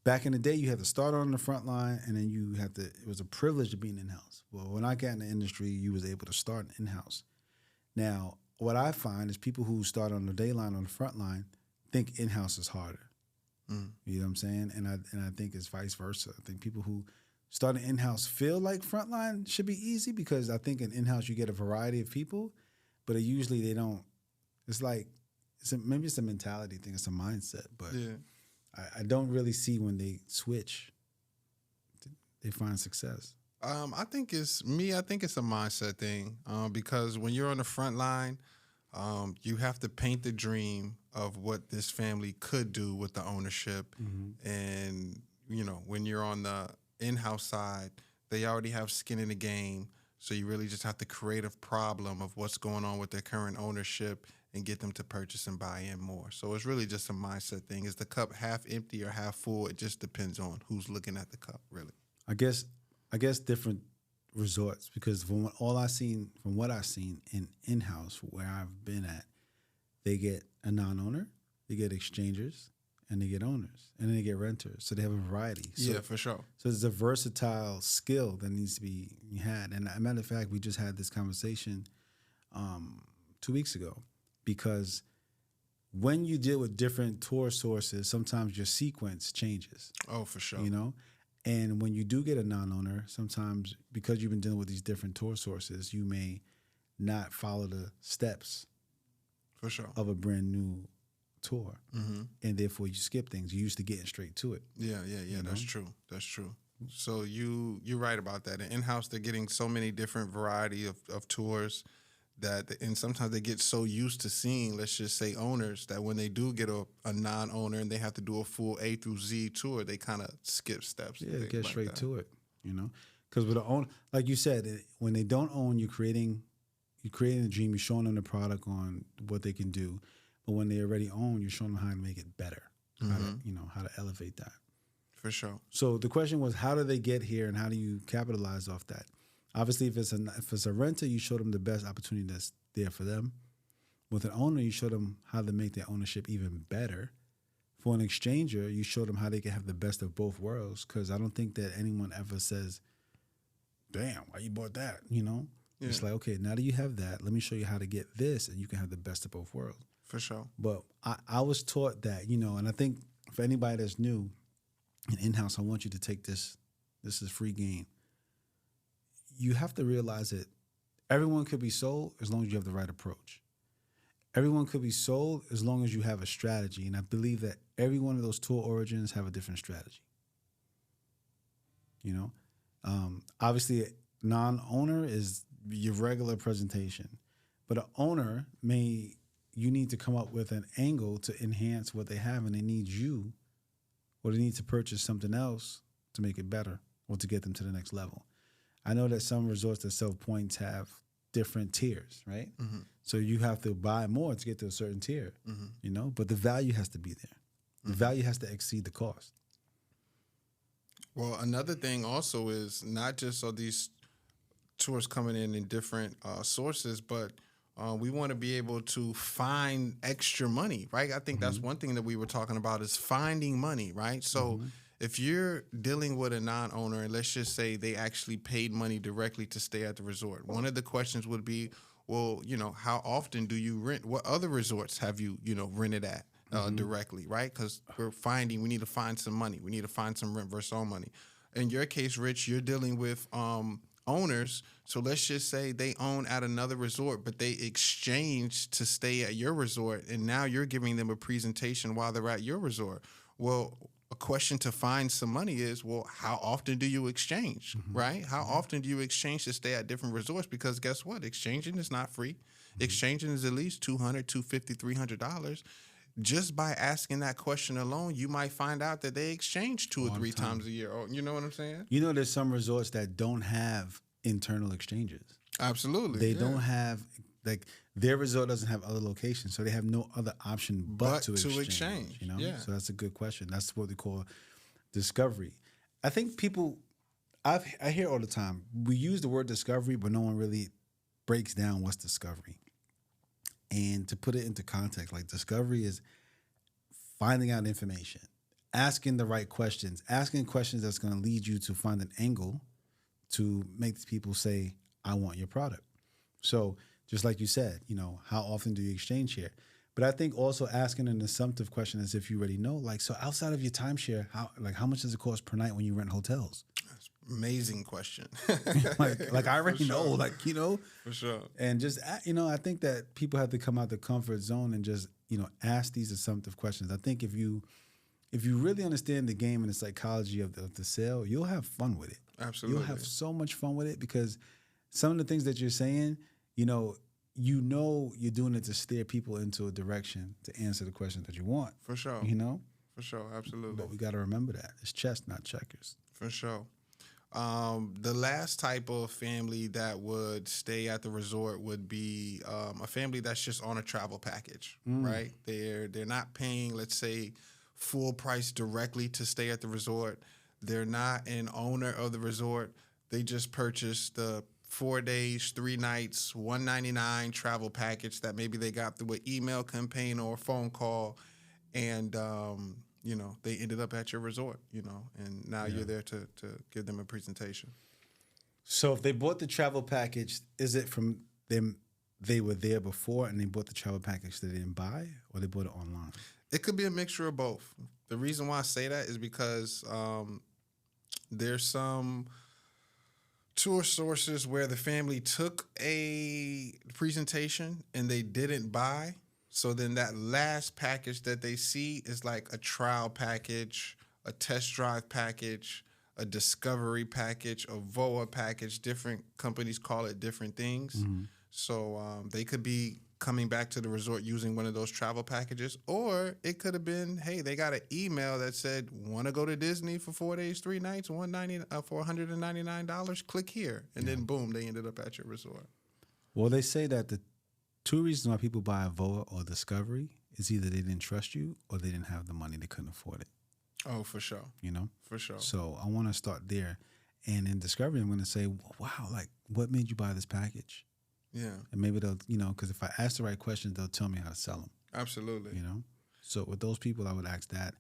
Back in the day, you had to start on the front line, and then you had to. It was a privilege to be an in-house. Well, when I got in the industry, you was able to start in-house. Now, what I find is people who start on the day line on the front line think in-house is harder. You know what I'm saying? And I think it's vice versa. I think people who start an in-house feel like frontline should be easy because I think in in-house you get a variety of people, but usually they don't. It's like maybe it's a mentality thing. It's a mindset, but. Yeah. I don't really see when they switch, they find success. I think it's a mindset thing because when you're on the front line, you have to paint the dream of what this family could do with the ownership. And, when you're on the in-house side, they already have skin in the game. So you really just have to create a problem of what's going on with their current ownership and get them to purchase and buy in more. So it's really just a mindset thing. Is the cup half empty or half full? It just depends on who's looking at the cup, really. I guess different resorts because from what I've seen in-house where I've been at, they get a non-owner, they get exchangers, and they get owners, and then they get renters. So they have a variety. So, yeah, for sure. So it's a versatile skill that needs to be had. And as a matter of fact, we just had this conversation 2 weeks ago. Because when you deal with different tour sources, sometimes your sequence changes. Oh, for sure. And when you do get a non-owner, sometimes because you've been dealing with these different tour sources, you may not follow the steps for sure of a brand new tour. And therefore you skip things. You're used to getting straight to it. Yeah. That's true. So you're right about that. In in-house, they're getting so many different variety of tours. And sometimes they get so used to seeing, let's just say, owners that when they do get a non-owner and they have to do a full A through Z tour, they kind of skip steps. Yeah, get straight to it, Because with the own, like you said, when they don't own, you're creating a dream. You're showing them the product on what they can do, but when they already own, you're showing them how to make it better, how to elevate that. For sure. So the question was, how do they get here, and how do you capitalize off that? Obviously, if it's a renter, you show them the best opportunity that's there for them. With an owner, you show them how to make their ownership even better. For an exchanger, you show them how they can have the best of both worlds. Because I don't think that anyone ever says, "Damn, why you bought that?" Yeah. It's like, okay, now that you have that, let me show you how to get this, and you can have the best of both worlds. For sure. But I was taught that, and I think for anybody that's new and in-house, I want you to take this. This is free game. You have to realize that everyone could be sold as long as you have the right approach. Everyone could be sold as long as you have a strategy. And I believe that every one of those tour origins have a different strategy. Obviously, a non-owner is your regular presentation. But an owner you need to come up with an angle to enhance what they have, and they need you, or they need to purchase something else to make it better or to get them to the next level. I know that some resorts that sell points have different tiers, right? So you have to buy more to get to a certain tier, but the value has to be there. The value has to exceed the cost. Well, another thing also is not just are these tours coming in different sources, but we want to be able to find extra money, right? I think that's one thing that we were talking about is finding money, right? So if you're dealing with a non-owner, and let's just say they actually paid money directly to stay at the resort, one of the questions would be, well, how often do you rent? What other resorts have you, rented at? directly, right? Because we need to find some money. We need to find some rent versus own money. In your case, Rich, you're dealing with owners. So let's just say they own at another resort, but they exchange to stay at your resort, and now you're giving them a presentation while they're at your resort. Well, a question to find some money is, well, how often do you exchange, right? How often do you exchange to stay at different resorts? Because guess what? Exchanging is not free. Exchanging is at least $200, $250, $300. Just by asking that question alone, you might find out that they exchange 2 or 3 times a year. Oh, you know what I'm saying? You know, there's some resorts that don't have internal exchanges. Absolutely. They don't have, like, their resort doesn't have other locations, so they have no other option but to exchange. You know, so that's a good question. That's what they call discovery. I think people, I hear all the time, we use the word discovery, but no one really breaks down what's discovery. And to put it into context, like, discovery is finding out information, asking the right questions, asking questions that's going to lead you to find an angle to make people say, I want your product. So just like you said, you know, how often do you exchange here? But I think also asking an assumptive question as if you already know, like, so outside of your timeshare, how much does it cost per night when you rent hotels? Amazing question. like I already know, like, you know, for sure. And just, you know, I think that people have to come out the comfort zone and just, you know, ask these assumptive questions. I think if you really understand the game and the psychology of the sale, you'll have fun with it. Absolutely. You'll have so much fun with it because some of the things that you're saying, you know you're doing it to steer people into a direction to answer the questions that you want. For sure. You know? For sure, absolutely. But we got to remember that. It's chess, not checkers. For sure. The last type of family that would stay at the resort would be a family that's just on a travel package, right? They're not paying, let's say, full price directly to stay at the resort. They're not an owner of the resort. They just purchased the 4 days, 3 nights, $199 travel package that maybe they got through an email campaign or a phone call, and you know, they ended up at your resort, you know, and now you're there to give them a presentation. So if they bought the travel package, is it from them, they were there before and they bought the travel package that they didn't buy, or they bought it online? It could be a mixture of both. The reason why I say that is because there's some tour sources where the family took a presentation and they didn't buy. So then that last package that they see is like a trial package, a test drive package, a discovery package, a VOA package. Different companies call it different things. So they could be coming back to the resort using one of those travel packages, or it could have been, hey, they got an email that said, want to go to Disney for 4 days, 3 nights, for $199, click here. And then boom, they ended up at your resort. Well, they say that the 2 reasons why people buy a VOA or Discovery is either they didn't trust you or they didn't have the money, they couldn't afford it. Oh, for sure. You know? For sure. So I want to start there. And in Discovery, I'm going to say, wow, like, what made you buy this package? Yeah. And maybe they'll, you know, because if I ask the right questions, they'll tell me how to sell them. Absolutely. You know? So with those people, I would ask that.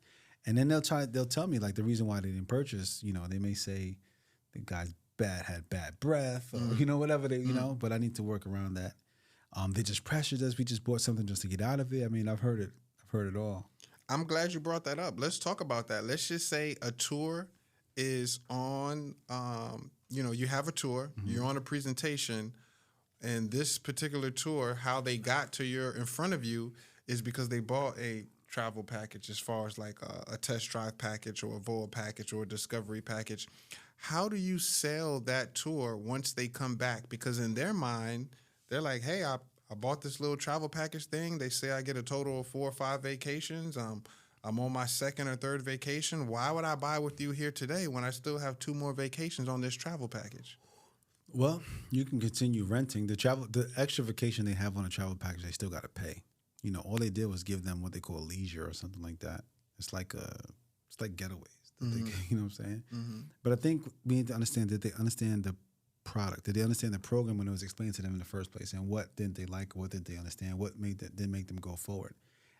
And then they'll tell me, like, the reason why they didn't purchase. You know, they may say the guy's had bad breath, or, you know, whatever they, you know, but I need to work around that. They just pressured us. We just bought something just to get out of it. I mean, I've heard it all. I'm glad you brought that up. Let's talk about that. Let's just say a tour is on, you know, you have a tour, you're on a presentation, and this particular tour, how they got to in front of you is because they bought a travel package, as far as like a test drive package or a VOA package or a discovery package. How do you sell that tour once they come back? Because in their mind, they're like, hey, I bought this little travel package thing. They say I get a total of 4 or 5 vacations. I'm on my 2nd or 3rd vacation. Why would I buy with you here today when I still have 2 more vacations on this travel package? Well, you can continue renting. The extra vacation they have on a travel package, they still got to pay. You know, all they did was give them what they call leisure or something like that. It's like getaways. You know what I'm saying? But I think we need to understand that they understand the product. Did they understand the program when it was explained to them in the first place? And what didn't they like? What did they understand? What didn't make them go forward?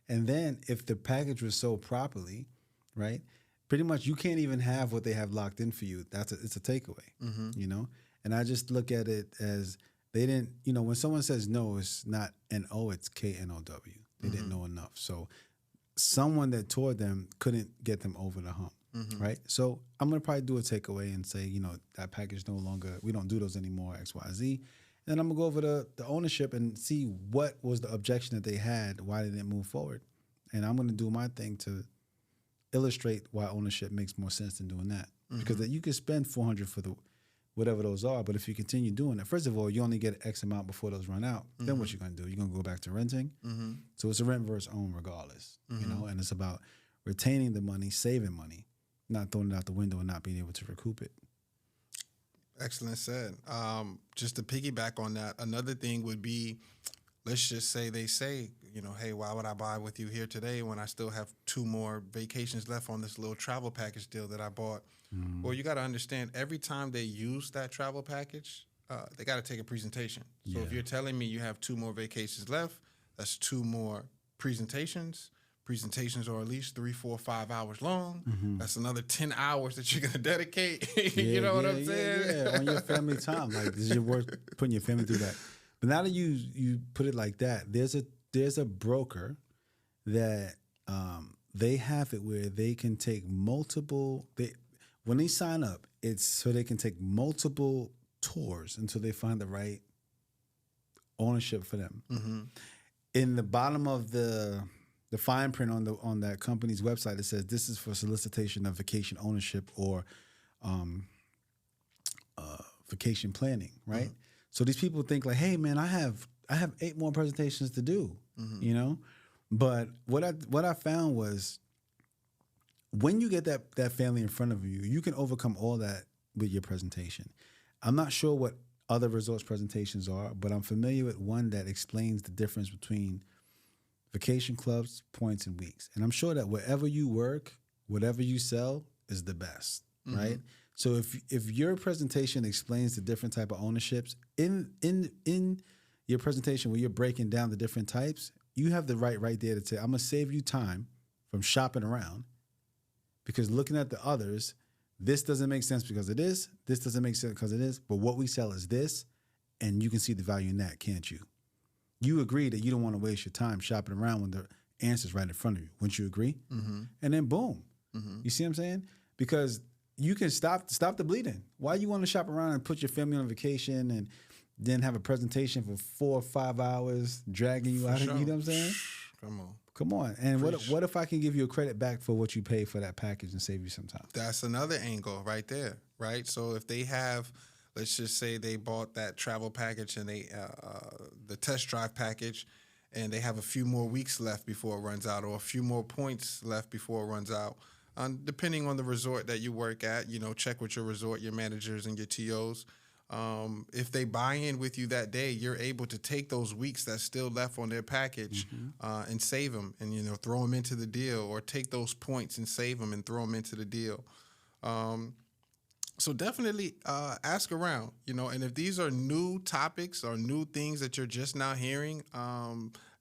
And then if the package was sold properly, right, pretty much you can't even have what they have locked in for you. It's a takeaway, you know? And I just look at it as they didn't, you know, when someone says no, it's not N-O, it's K-N-O-W. They didn't know enough. So someone that toured them couldn't get them over the hump, right? So I'm gonna probably do a takeaway and say, that package no longer, we don't do those anymore, X, Y, Z. And I'm gonna go over the ownership and see what was the objection that they had, why they didn't move forward. And I'm gonna do my thing to illustrate why ownership makes more sense than doing that. Because you can spend $400 for the whatever those are, but if you continue doing it, first of all, you only get X amount before those run out. Then what you're gonna do? You're gonna go back to renting. So it's a rent versus own regardless, and it's about retaining the money, saving money, not throwing it out the window and not being able to recoup it. Excellent said. Just to piggyback on that, another thing would be, let's just say they say, hey, why would I buy with you here today when I still have 2 more vacations left on this little travel package deal that I bought? Well, you got to understand, every time they use that travel package, they got to take a presentation. So if you're telling me you have 2 more vacations left, that's 2 more presentations. Presentations are at least 3, 4, 5 hours long. That's another 10 hours that you're going to dedicate. You know what I'm saying? Yeah, on your family time. Like, is it worth putting your family through that? But now that you put it like that, there's a broker that they have it where they can take multiple. When they sign up, it's so they can take multiple tours until they find the right ownership for them. In the bottom of the fine print on that company's website, it says this is for solicitation of vacation ownership or vacation planning, right? So these people think like, hey man, I have 8 more presentations to do, But what I found was, when you get that family in front of you, you can overcome all that with your presentation. I'm not sure what other resorts presentations are, but I'm familiar with one that explains the difference between vacation clubs, points, and weeks. And I'm sure that wherever you work, whatever you sell is the best, right? So if your presentation explains the different type of ownerships in your presentation where you're breaking down the different types, you have the right there to say, I'm gonna save you time from shopping around, because looking at the others, this doesn't make sense because of this doesn't make sense because of this, but what we sell is this, and you can see the value in that, can't you? You agree that you don't want to waste your time shopping around when the answer's right in front of you. Wouldn't you agree? And then boom. You see what I'm saying? Because you can stop the bleeding. Why you want to shop around and put your family on vacation and then have a presentation for 4 or 5 hours dragging you out? You know what I'm saying? Come on. And what if I can give you a credit back for what you paid for that package and save you some time? That's another angle right there, right? So if they have, let's just say they bought that travel package and the test drive package, and they have a few more weeks left before it runs out, or a few more points left before it runs out. Depending on the resort that you work at, check with your resort, your managers, and your TOs. If they buy in with you that day, you're able to take those weeks that's still left on their package and save them and, throw them into the deal, or take those points and save them and throw them into the deal. So definitely ask around, and if these are new topics or new things that you're just now hearing,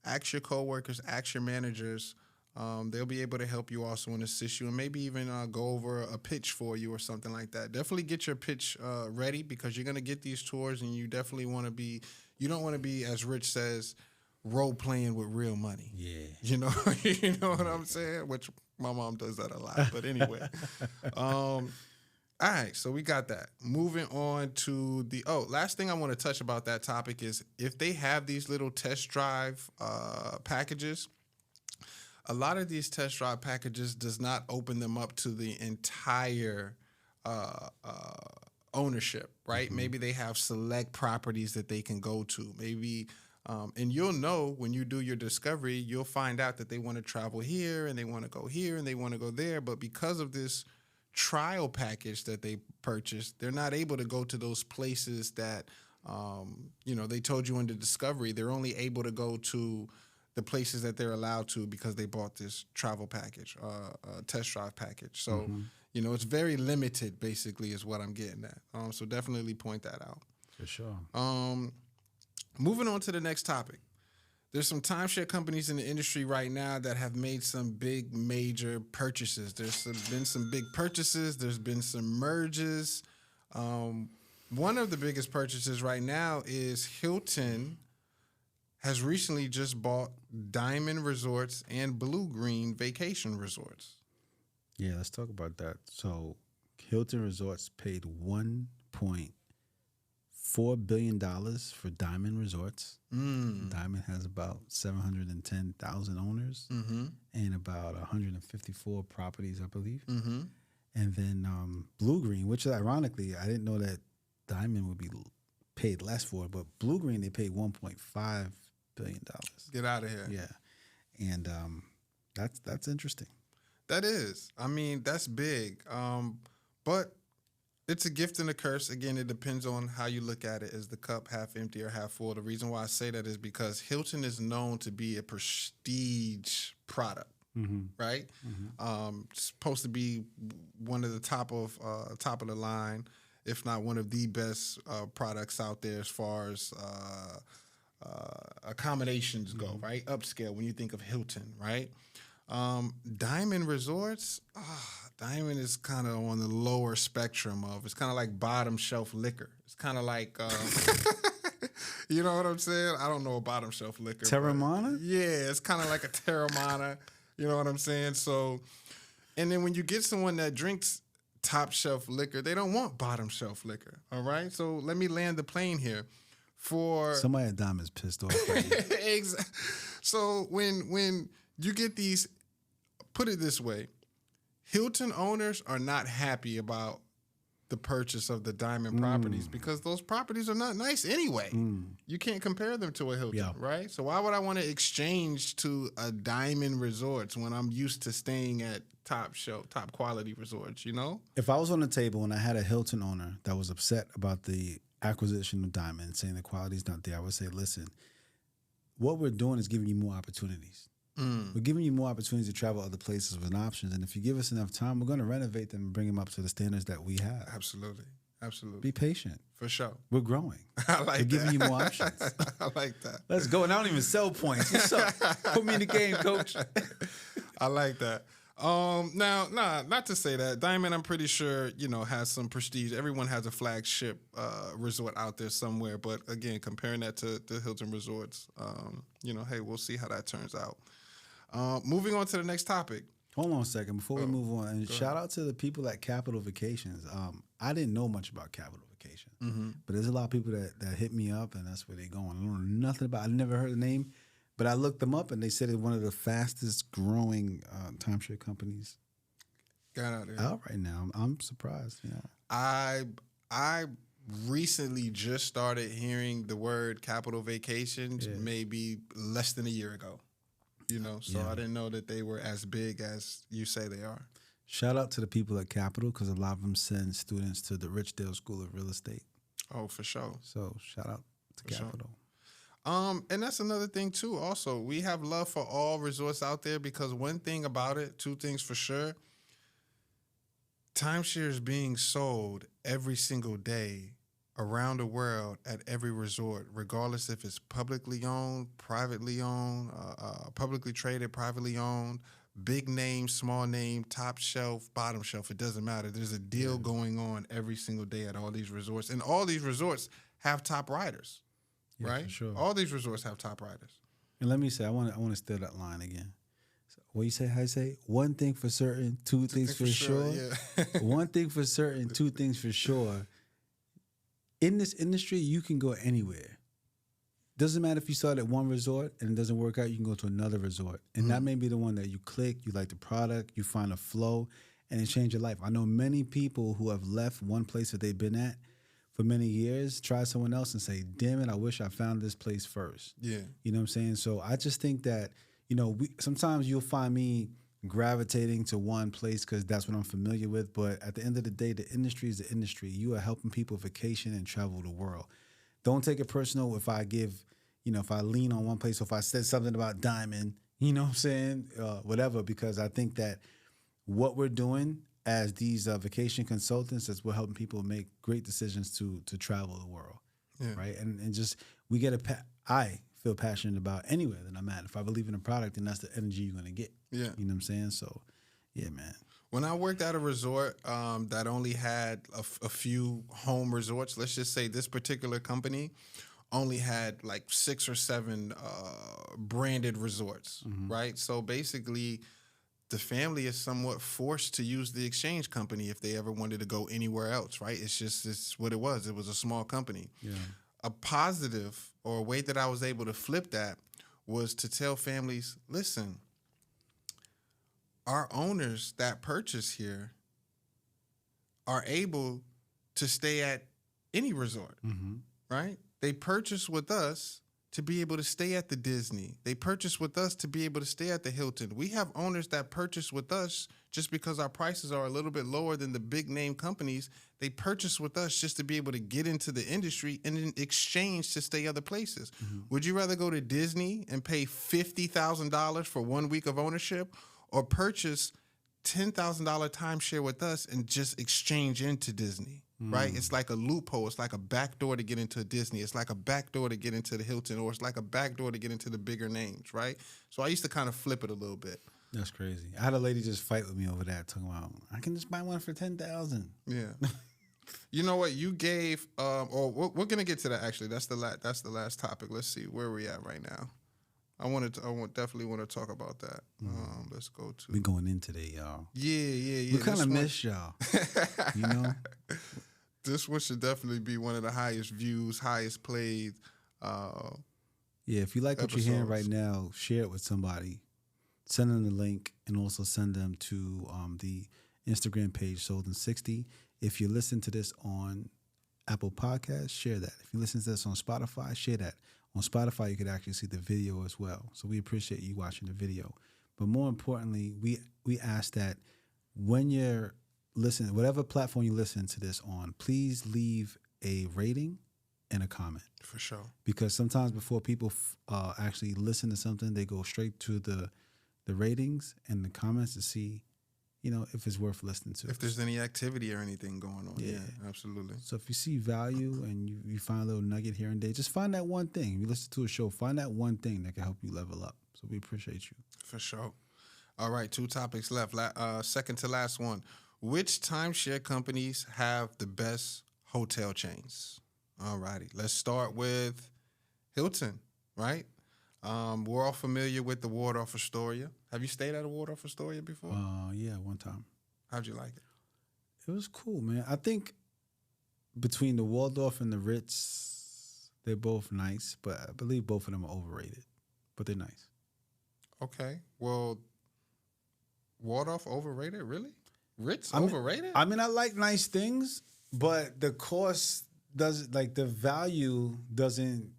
ask your coworkers, ask your managers. They'll be able to help you also and assist you, and maybe even go over a pitch for you or something like that. Definitely get your pitch ready, because you're going to get these tours, and you definitely you don't want to be, as Rich says, role playing with real money. Yeah. You know what I'm saying? Which my mom does that a lot. But anyway. All right, so we got that. Moving on to last thing I want to touch about that topic is, if they have these little test drive packages, a lot of these test drive packages does not open them up to the entire ownership, right? Maybe they have select properties that they can go to. Maybe, and you'll know when you do your discovery, you'll find out that they want to travel here and they want to go here and they want to go there. But because of this trial package that they purchased, they're not able to go to those places that, they told you in the discovery. They're only able to go to the places that they're allowed to because they bought this travel package, test drive package. So, it's very limited, basically, is what I'm getting at. So definitely point that out. For sure. Moving on to the next topic. There's some timeshare companies in the industry right now that have made some big, major purchases. Been some big purchases. There's been some merges. One of the biggest purchases right now is Hilton has recently just bought Diamond Resorts and Blue Green Vacation Resorts. Yeah, let's talk about that. So Hilton Resorts paid $1.4 billion for Diamond Resorts. Diamond has about 710,000 owners and about 154 properties, I believe. And then Blue Green, which ironically, I didn't know that Diamond would be paid less for it, but Blue Green, they paid $1.5 billion. Get out of here. Yeah. And that's interesting. That is. I mean, that's big. But it's a gift and a curse. Again, it depends on how you look at it. Is the cup half empty or half full? The reason why I say that is because Hilton is known to be a prestige product, right? It's supposed to be one of the top of the line, if not one of the best products out there as far as accommodations go, right? Upscale when you think of Hilton, right? Diamond Resorts, Diamond is kind of on the lower spectrum of, it's kind of like bottom shelf liquor. It's kind of like, you know what I'm saying? I don't know a bottom shelf liquor. Terramana? Yeah, it's kind of like a Terramana. You know what I'm saying? So, and then when you get someone that drinks top shelf liquor, they don't want bottom shelf liquor. All right? So let me land the plane here. For somebody at Diamond's pissed off. Exactly. So when you get these, put it this way, Hilton owners are not happy about the purchase of the Diamond properties because those properties are not nice anyway. You can't compare them to a Hilton, right? So why would I want to exchange to a Diamond Resorts when I'm used to staying at top quality resorts, you know? If I was on the table and I had a Hilton owner that was upset about the acquisition of Diamond, saying the quality's not there, I would say, listen, what we're doing is giving you more opportunities. We're giving you more opportunities to travel other places with options. And if you give us enough time, we're going to renovate them and bring them up to the standards that we have. Absolutely. Be patient. For sure. We're growing. I like We're giving you more options. I like that. Let's go. And I don't even sell points. What's up? Put me in the game, coach. I like that. Now, not to say that Diamond, I'm pretty sure, has some prestige. Everyone has a flagship resort out there somewhere. But again, comparing that to the Hilton Resorts, hey, we'll see how that turns out. Moving on to the next topic. Hold on a second before we move on. And shout out to the people at Capital Vacations. I didn't know much about Capital Vacations, but there's a lot of people that hit me up, and that's where they're going. I don't know nothing about. I never heard the name. But I looked them up, and they said it's one of the fastest growing timeshare companies out right now. I'm surprised. Yeah, I recently just started hearing the word Capital Vacations maybe less than a year ago. I didn't know that they were as big as you say they are. Shout out to the people at Capital because a lot of them send students to the Richdale School of Real Estate. Oh, for sure. So shout out to Capital. Sure. And that's another thing too. Also, we have love for all resorts out there because one thing about it, two things for sure. Timeshares being sold every single day around the world at every resort, regardless if it's publicly owned, privately owned, publicly traded, privately owned, big name, small name, top shelf, bottom shelf. It doesn't matter. There's a deal going on every single day at all these resorts, and all these resorts have top riders. Right? For sure. All these resorts have top riders. And let me say, I want to steal that line again. So what you say? How you say? One thing for certain, two things for sure. Yeah. One thing for certain, two things for sure. In this industry, you can go anywhere. Doesn't matter if you start at one resort and it doesn't work out, you can go to another resort. And that may be the one that you click, you like the product, you find a flow, and it changed your life. I know many people who have left one place that they've been at for many years, try someone else and say, damn it, I wish I found this place first. Yeah. You know what I'm saying? So I just think that, sometimes you'll find me gravitating to one place because that's what I'm familiar with. But at the end of the day, the industry is the industry. You are helping people vacation and travel the world. Don't take it personal if I give, if I lean on one place or if I said something about Diamond, you know what I'm saying? Whatever, because I think that what we're doing as these vacation consultants is we're helping people make great decisions to travel the world, right? And just we get I feel passionate about anywhere that I'm at. If I believe in a product, then that's the energy you're going to get. Yeah. You know what I'm saying? So, yeah, man. When I worked at a resort that only had a few home resorts, let's just say this particular company only had like 6 or 7 branded resorts, right? So basically, the family is somewhat forced to use the exchange company if they ever wanted to go anywhere else, right? It's what it was. It was a small company. Yeah. A positive or a way that I was able to flip that was to tell families, listen, our owners that purchase here are able to stay at any resort, right? They purchase with us to be able to stay at the Disney. They purchase with us to be able to stay at the Hilton. We have owners that purchase with us just because our prices are a little bit lower than the big name companies. They purchase with us just to be able to get into the industry and in exchange to stay other places. Would you rather go to Disney and pay $50,000 for 1 week of ownership, or purchase $10,000 timeshare with us and just exchange into Disney? Right? It's like a loophole. It's like a back door to get into Disney. It's like a back door to get into the Hilton, or it's like a back door to get into the bigger names, right? So I used to kind of flip it a little bit. That's crazy. I had a lady just fight with me over that, talking about, I can just buy one for $10,000. Yeah. You know what? You gave, or we're gonna get to that. Actually, that's the last topic. Let's see where we at right now. I definitely want to talk about that. Let's go to. We going in today, y'all. Yeah. We kind of miss y'all. You know. This one should definitely be one of the highest views, highest played. Yeah, if you like what episodes. you're hearing right now, share it with somebody. Send them the link, and also send them to the Instagram page, Sold in 60. If you listen to this on Apple Podcasts, share that. If you listen to this on Spotify, share that. On Spotify, you could actually see the video as well. So we appreciate you watching the video. But more importantly, we ask that when you're listening, whatever platform you listen to this on, please leave a rating and a comment. For sure. Because sometimes before people actually listen to something, they go straight to the ratings and the comments to see, if it's worth listening to. If there's any activity or anything going on. Yeah. Absolutely. So if you see value and you find a little nugget here and there, just find that one thing. If you listen to a show, find that one thing that can help you level up. So we appreciate you. For sure. All right, 2 topics left. Second to last one. Which timeshare companies have the best hotel chains? All righty. Let's start with Hilton, right? We're all familiar with the Waldorf Astoria. Have you stayed at a Waldorf Astoria before? Yeah, one time. How'd you like it? It was cool, man. I think between the Waldorf and the Ritz, they're both nice, but I believe both of them are overrated. But they're nice. Okay. Well, Waldorf overrated? Really? Ritz overrated? I mean, I like nice things, but the cost doesn't, like, the value doesn't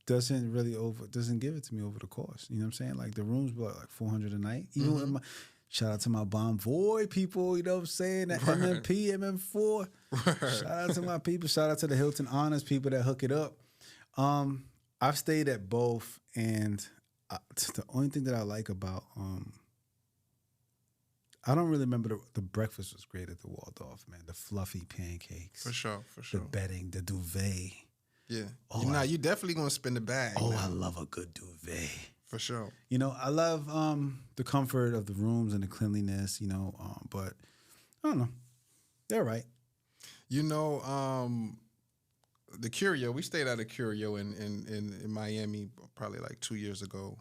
give it to me over the cost. You know what I'm saying? Like, the rooms were like $400 a night. Even with shout out to my Bonvoy people, you know what I'm saying? That MMP, MM4. Shout out to my people. Shout out to the Hilton Honors people that hook it up. I've stayed at both, and the only thing that I like about I don't really remember the breakfast was great at the Waldorf, man. The fluffy pancakes. For sure. The bedding, the duvet. Yeah. You're definitely going to spend the bag. Oh, I love a good duvet. For sure. I love the comfort of the rooms and the cleanliness, but I don't know. They're right. The Curio, we stayed at a Curio in Miami probably like 2 years ago.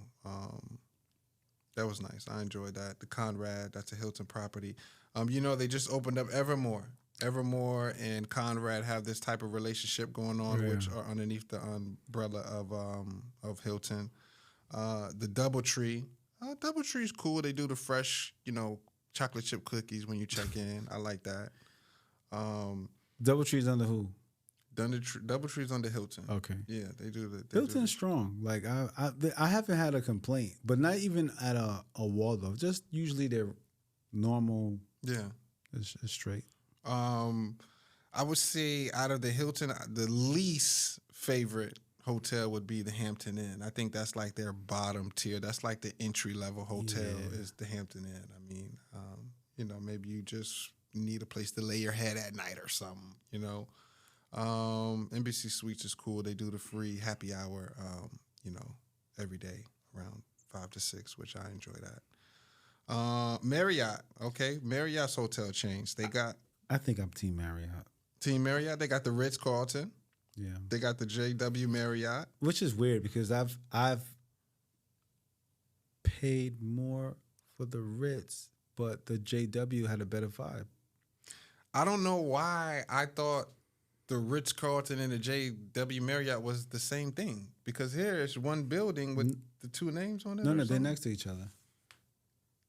That was nice. I enjoyed that. The Conrad, that's a Hilton property. They just opened up Evermore. Evermore and Conrad have this type of relationship going on, which are underneath the umbrella of Hilton. The DoubleTree. DoubleTree is cool. They do the fresh, chocolate chip cookies when you check in. I like that. DoubleTree's under who? DoubleTree's under Hilton. Okay. Yeah, they do that. Hilton's strong. Like I haven't had a complaint, but not even at a Waldorf. Just usually they're normal. Yeah, it's straight. I would say out of the Hilton, the least favorite hotel would be the Hampton Inn. I think that's like their bottom tier. That's like the entry level hotel is the Hampton Inn. I mean, maybe you just need a place to lay your head at night or something. Embassy Suites is cool. They do the free happy hour, every day around 5 to 6, which I enjoy that. Marriott, okay, Marriott's hotel chains. They got. I think I'm Team Marriott. Team Marriott. They got the Ritz-Carlton. Yeah. They got the JW Marriott. Which is weird because I've paid more for the Ritz, but the JW had a better vibe. I don't know why I thought the Ritz-Carlton and the JW Marriott was the same thing. Because here it's one building with the two names on it. No, they're next to each other.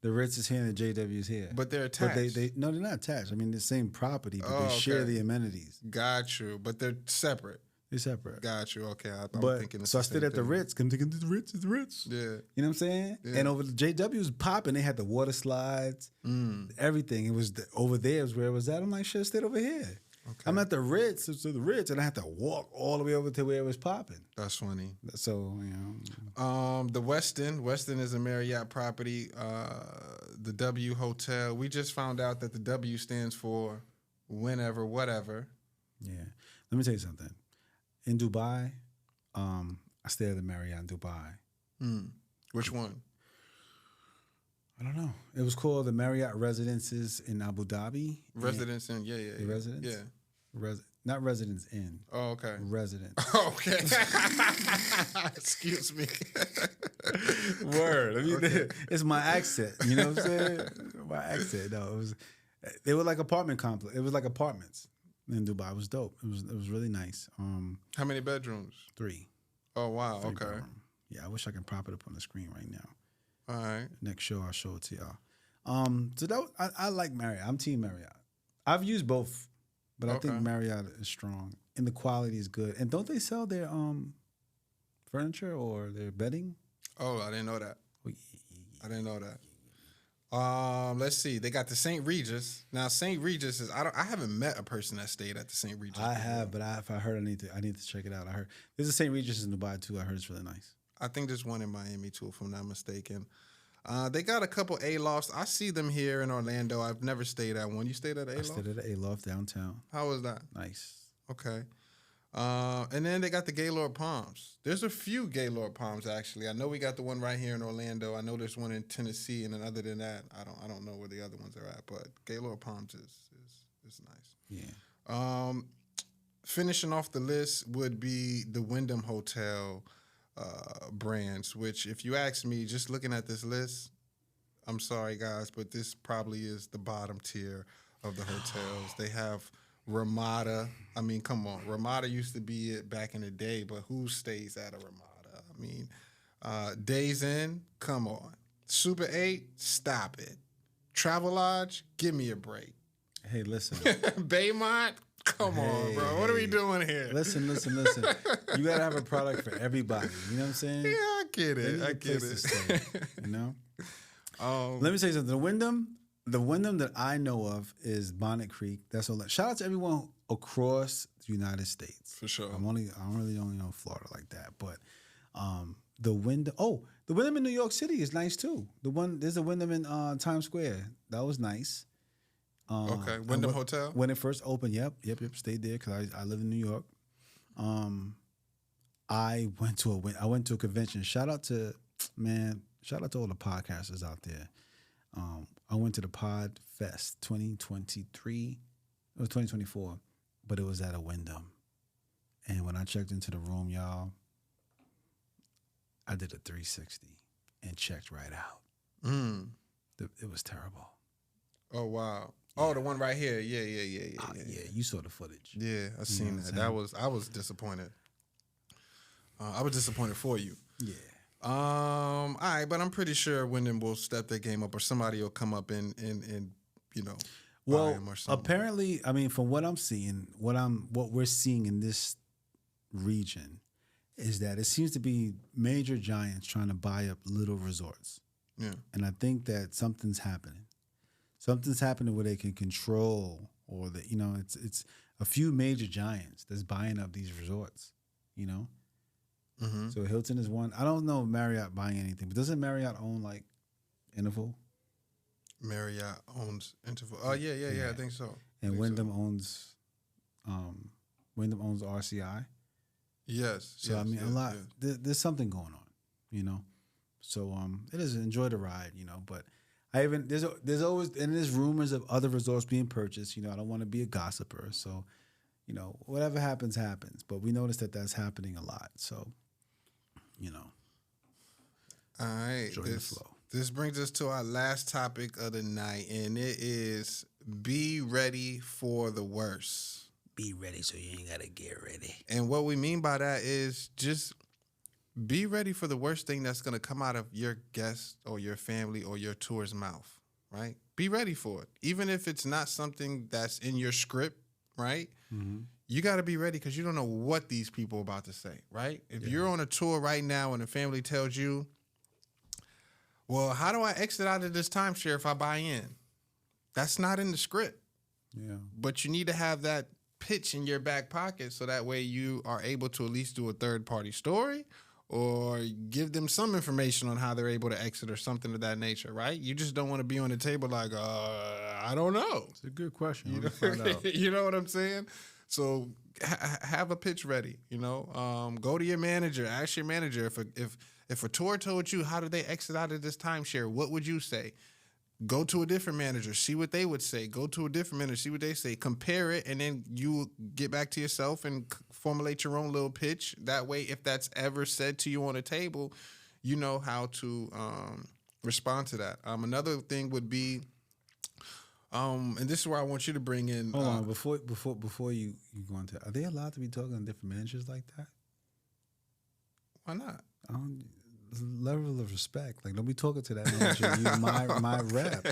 The Ritz is here and the JW is here. But they're attached. But they're not attached. I mean, the same property, but they share the amenities. Got you. But they're separate. They're separate. Got you. Okay. I'm thinking so I stayed at the Ritz. I'm thinking the Ritz is the Ritz. Yeah. You know what I'm saying? Yeah. And over the JW was popping. They had the water slides, everything. It was over there is where it was at. I'm like, shit, I stayed over here. Okay. I'm at the Ritz, and I had to walk all the way over to where it was popping. That's funny. So, the Westin is a Marriott property. The W Hotel, we just found out that the W stands for whenever, whatever. Yeah. Let me tell you something. In Dubai, I stayed at the Marriott in Dubai. Which one? I don't know. It was called the Marriott Residences in Abu Dhabi. Residence in, yeah. The residence? Yeah. Not residence in. Oh, okay. Residence. Okay. Excuse me. Word. I mean, it's my accent. You know what I'm saying? My accent. No, they were like apartment complex. It was like apartments in Dubai. It was dope. It was really nice. How many bedrooms? 3. Oh, wow. 3 okay. bedroom. Yeah, I wish I could prop it up on the screen right now. All right. Next show, I'll show it to y'all. So I like Marriott. I'm team Marriott. I've used both, but I think Marriott is strong and the quality is good. And don't they sell their furniture or their bedding? Oh, I didn't know that. Oh, I didn't know that. Let's see. They got the St. Regis. Now, St. Regis is I haven't met a person that stayed at the St. Regis. I have, but if I heard, I need to check it out. I heard there's a St. Regis in Dubai too. I heard it's really nice. I think there's one in Miami too, if I'm not mistaken. They got a couple A-lofts. I see them here in Orlando. I've never stayed at one. You stayed at an A-loft? I stayed at an A-loft downtown. How was that? Nice. Okay. And then they got the Gaylord Palms. There's a few Gaylord Palms actually. I know we got the one right here in Orlando. I know there's one in Tennessee, and then other than that, I don't know where the other ones are at. But Gaylord Palms is nice. Yeah. Finishing off the list would be the Wyndham Hotel brands, which if you ask me, just looking at this list, I'm sorry guys, but this probably is the bottom tier of the hotels. They have Ramada. I mean, come on. Ramada used to be it back in the day, but who stays at a Ramada? I mean, Days Inn, come on. Super 8, stop it. Travelodge, give me a break. Hey, listen. Baymont, come on, bro. What are we doing here? Listen. You gotta have a product for everybody. You know what I'm saying? Yeah, I get it. I get it. Stay, you know. Let me say something. The Wyndham that I know of is Bonnet Creek. That's all. Shout out to everyone across the United States. For sure. I really only know Florida like that, but the Wyndham. Oh, the Wyndham in New York City is nice too. There's a Wyndham in Times Square. That was nice. Okay, Wyndham Hotel? When it first opened, yep, stayed there because I live in New York. I went to a convention. Shout out to all the podcasters out there. I went to the Pod Fest 2023. It was 2024, but it was at a Wyndham. And when I checked into the room, y'all, I did a 360 and checked right out. It was terrible. Oh, wow. Oh, the one right here. Yeah. Yeah, you saw the footage. Yeah, I seen that. I was disappointed. I was disappointed for you. Yeah. All right, but I'm pretty sure Wyndham will step their game up, or somebody will come up and buy him or something. Apparently, I mean, from what I'm seeing, what we're seeing in this region is that it seems to be major giants trying to buy up little resorts. Yeah. And I think that something's happening. Something's happening where they can control, or that it's a few major giants that's buying up these resorts. Mm-hmm. So Hilton is one. I don't know if Marriott buying anything, but doesn't Marriott own like Interval? Marriott owns Interval. Oh yeah. I think so. And Wyndham owns RCI. Yes. So yes, I mean, yes, a lot. Yes. There's something going on, So it is enjoy the ride, But there's always, and there's rumors of other resorts being purchased. I don't want to be a gossiper, so whatever happens, happens. But we noticed that that's happening a lot. So, All right. join the flow. This brings us to our last topic of the night, and it is be ready for the worst. Be ready so you ain't got to get ready. And what we mean by that is just be ready for the worst thing that's going to come out of your guest or your family or your tour's mouth, right? Be ready for it. Even if it's not something that's in your script, right? Mm-hmm. You got to be ready because you don't know what these people are about to say, right? If you're on a tour right now and the family tells you, well, how do I exit out of this timeshare if I buy in? That's not in the script. Yeah. But you need to have that pitch in your back pocket so that way you are able to at least do a third-party story or give them some information on how they're able to exit or something of that nature, right? You just don't want to be on the table like, I don't know. It's a good question. You know what I'm saying? So have a pitch ready, Go to your manager. Ask your manager if a tour told you how do they exit out of this timeshare, what would you say? Go to a different manager, see what they would say. Go to a different manager, see what they say. Compare it, and then you get back to yourself and formulate your own little pitch. That way, if that's ever said to you on a table, you know how to respond to that. Another thing would be, and this is where I want you to bring in. Hold on, before you go into, are they allowed to be talking to different managers like that? Why not? Level of respect. Like, don't be talking to that manager. You my rep.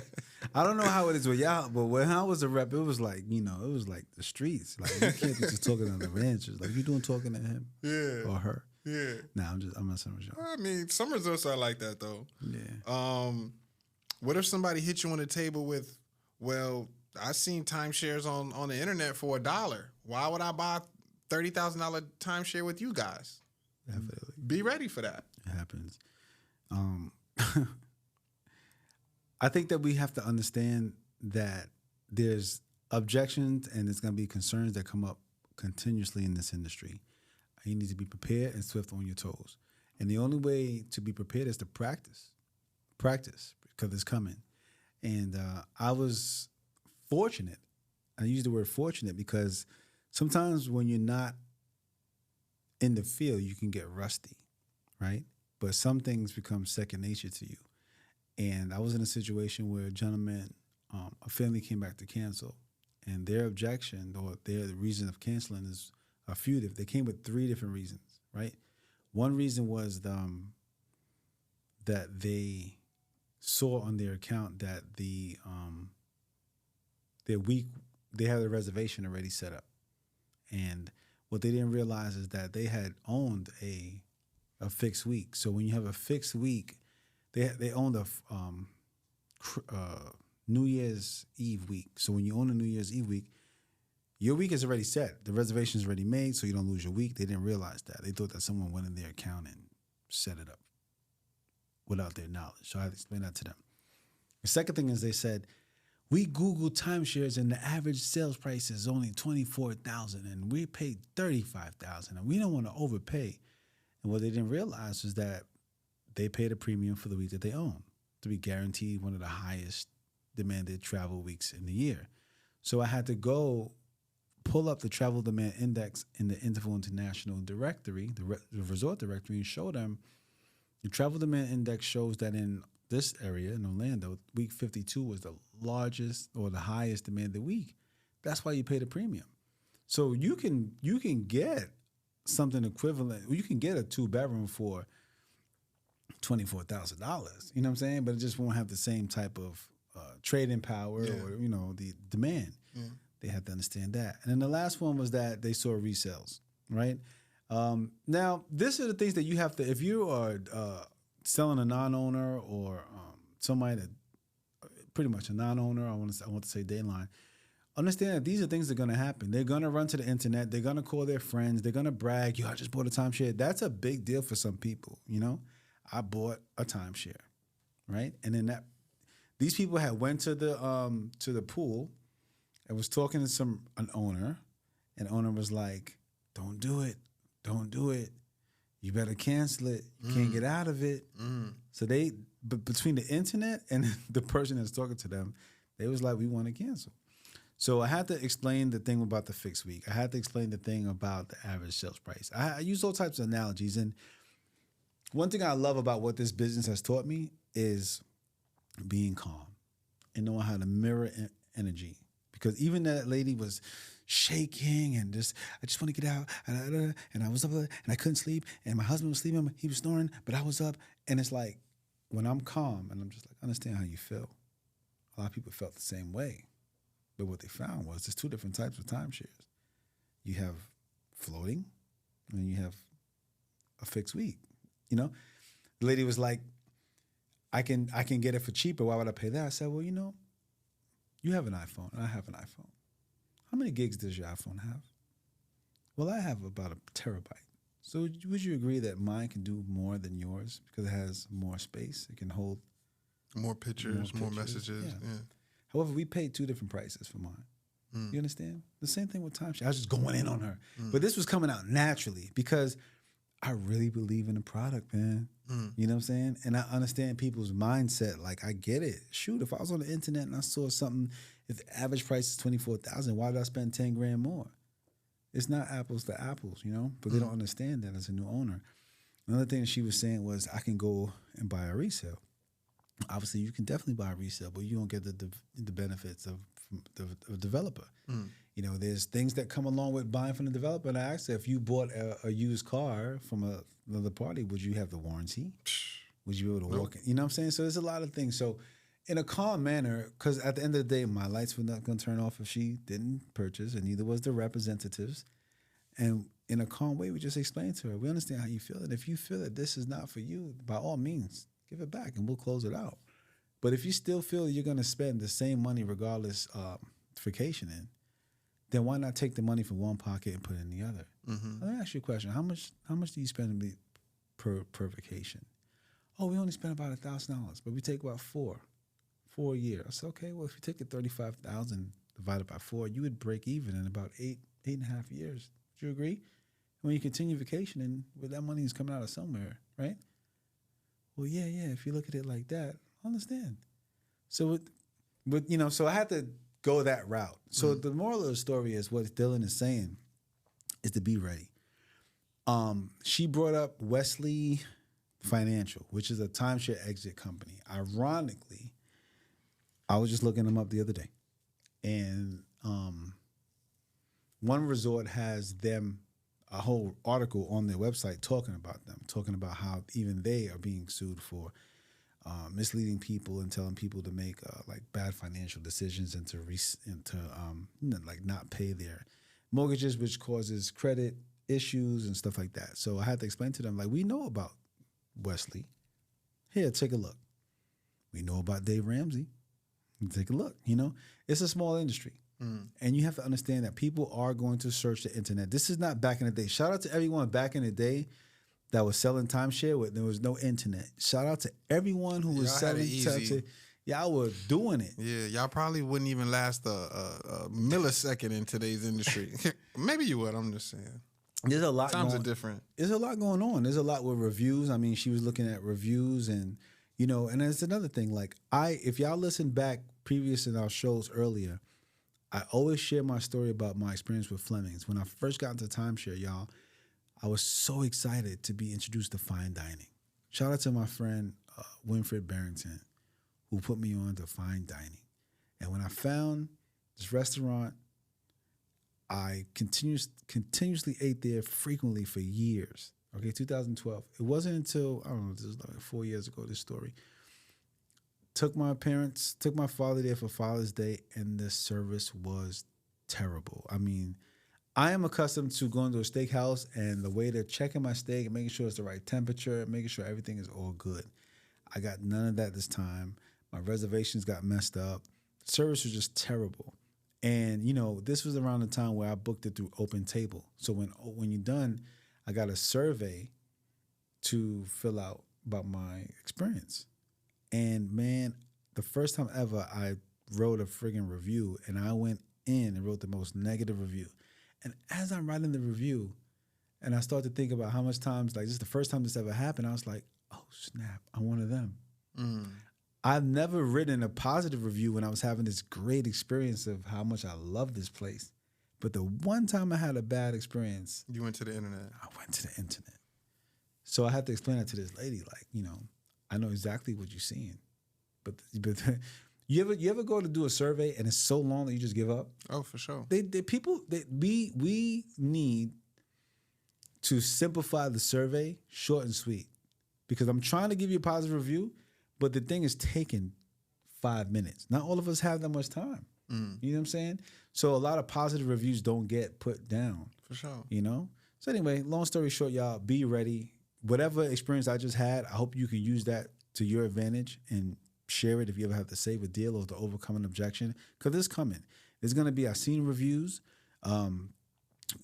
I don't know how it is with y'all, but when I was a rep, it was like, it was like the streets. Like, you can't be just talking to the managers. Like, you doing talking to him or her. Yeah. Nah, I'm messing with y'all. I mean, some resorts are like that, though. Yeah. What if somebody hit you on the table with, well, I seen timeshares on the internet for $1. Why would I buy $30,000 timeshare with you guys? Definitely. Be ready for that. It happens. I think that we have to understand that there's objections and there's going to be concerns that come up continuously in this industry. You need to be prepared and swift on your toes. And the only way to be prepared is to practice. Practice, because it's coming. And I was fortunate. I use the word fortunate because sometimes when you're not in the field, you can get rusty, right? But some things become second nature to you. And I was in a situation where a family came back to cancel, and their objection or the reason of canceling is a few. They came with 3 different reasons, right? One reason was that they saw on their account that they had a reservation already set up, and what they didn't realize is that they had owned a fixed week. So when you have a fixed week, they owned a New Year's Eve week. So when you own a New Year's Eve week, your week is already set. The reservation is already made, so you don't lose your week. They didn't realize that. They thought that someone went in their account and set it up without their knowledge. So I had to explain that to them. The second thing is they said, we Googled timeshares and the average sales price is only $24,000 and we paid $35,000 and we don't want to overpay. And what they didn't realize was that they paid a premium for the week that they own to be guaranteed one of the highest demanded travel weeks in the year. So I had to go pull up the travel demand index in the Interval International directory, the resort directory, and show them the travel demand index shows that in this area in Orlando, week 52 was the largest or the highest demanded week. That's why you pay the premium. So you can get something equivalent. You can get a 2-bedroom for $24,000. You know what I'm saying? But it just won't have the same type of trading power or the demand. Yeah. They have to understand that. And then the last one was that they saw resales, right? Now, these are the things that you have to, if you are selling a non-owner or somebody that pretty much a non-owner, I want to say Dayline, understand that these are things that are going to happen. They're going to run to the internet. They're going to call their friends. They're going to brag, yo, I just bought a timeshare. That's a big deal for some people, I bought a timeshare, right? And then these people had went to the pool and was talking to an owner, and the owner was like, don't do it. Don't do it. You better cancel it. You can't get out of it. So between the internet and the person that's talking to them, they was like, we want to cancel. So I had to explain the thing about the fixed week. I had to explain the thing about the average sales price. I use all types of analogies. And one thing I love about what this business has taught me is being calm and knowing how to mirror energy. Because even that lady was shaking and I just want to get out. And I was up and I couldn't sleep. And my husband was sleeping. He was snoring, but I was up. And it's like, when I'm calm and I'm just like, understand how you feel. A lot of people felt the same way. But what they found was there's two different types of timeshares. You have floating and you have a fixed week. You know, the lady was like, I can get it for cheaper. Why would I pay that? I said, well, you know, you have an iPhone and I have an iPhone. How many gigs does your iPhone have? Well, I have about 1 terabyte. So would you agree that mine can do more than yours because it has more space? It can hold more pictures, more messages. Yeah. However, we paid 2 different prices for mine. You understand? The same thing with timeshare. I was just going in on her. But this was coming out naturally because I really believe in the product, man. You know what I'm saying? And I understand people's mindset. Like, I get it. Shoot, if I was on the internet and I saw something, if the average price is $24,000, why did I spend 10 grand more? It's not apples to apples, you know? But they don't understand that as a new owner. Another thing she was saying was I can go and buy a resale. Obviously, you can definitely buy a resale, but you don't get the benefits of the developer. You know, there's things that come along with buying from the developer. And I asked her, if you bought a used car from another party, would you have the warranty? Would you be able to walk in? You know what I'm saying? So there's a lot of things. So in a calm manner, because at the end of the day, my lights were not going to turn off if she didn't purchase, and neither was the representatives. And in a calm way, we just explained to her, we understand how you feel. And if you feel that this is not for you, by all means, give it back and we'll close it out. But if you still feel you're going to spend the same money regardless vacationing, then why not take the money from one pocket and put it in the other? Let me ask you a question. How much do you spend per vacation? Oh, we only spend about $1,000, but we take about $4 a year. I said, okay, well, if you take the $35,000 divided by 4, you would break even in about 8.5 years. Would you agree? When you continue vacationing, well, that money is coming out of somewhere, right? Well, yeah. If you look at it like that, I understand. So, so I had to go that route. So the moral of the story is what Dillan is saying is to be ready. She brought up Wesley Financial, which is a timeshare exit company. Ironically, I was just looking them up the other day, and one resort has them a whole article on their website talking about how even they are being sued for misleading people and telling people to make like bad financial decisions and to not pay their mortgages, which causes credit issues and stuff like that. So I had to explain to them, like, we know about Wesley. Here, take a look. We know about Dave Ramsey. Take a look. You know, it's a small industry. And you have to understand that people are going to search the internet. This is not back in the day. Shout out to everyone back in the day that was selling timeshare when there was no internet. Shout out to everyone who was selling timeshare. Y'all were doing it. Yeah, y'all probably wouldn't even last a millisecond in today's industry. Maybe you would. I'm just saying. There's a lot. Times are different. There's a lot going on. There's a lot with reviews. I mean, she was looking at reviews, and and there's another thing. Like if y'all listen back previous in our shows earlier, I always share my story about my experience with Fleming's. When I first got into timeshare, y'all, I was so excited to be introduced to fine dining. Shout out to my friend Winfred Barrington, who put me on to fine dining. And when I found this restaurant, I continuously ate there frequently for years. Okay, 2012. It wasn't until, I don't know, this was like 4 years ago, this story. Took my father there for Father's Day, and the service was terrible. I mean, I am accustomed to going to a steakhouse and the way they're checking my steak and making sure it's the right temperature, making sure everything is all good. I got none of that this time. My reservations got messed up. The service was just terrible. And, this was around the time where I booked it through Open Table. So when you're done, I got a survey to fill out about my experience. And, man, the first time ever I wrote a friggin' review, and I went in and wrote the most negative review. And as I'm writing the review, and I start to think about how much times, like, this is the first time this ever happened, I was like, oh, snap, I'm one of them. I've never written a positive review when I was having this great experience of how much I love this place. But the one time I had a bad experience, You went to the internet. I went to the internet. So I had to explain that to this lady, like, you know, I know exactly what you're seeing. But you ever go to do a survey and it's so long that you just give up? Oh, for sure. We need to simplify the survey, short and sweet. Because I'm trying to give you a positive review, but the thing is taking 5 minutes. Not all of us have that much time. You know what I'm saying? So a lot of positive reviews don't get put down. For sure. You know? So anyway, long story short, y'all, be ready. Whatever experience I just had, I hope you can use that to your advantage and share it if you ever have to save a deal or to overcome an objection. Because it's coming. There's going to be, I've seen reviews.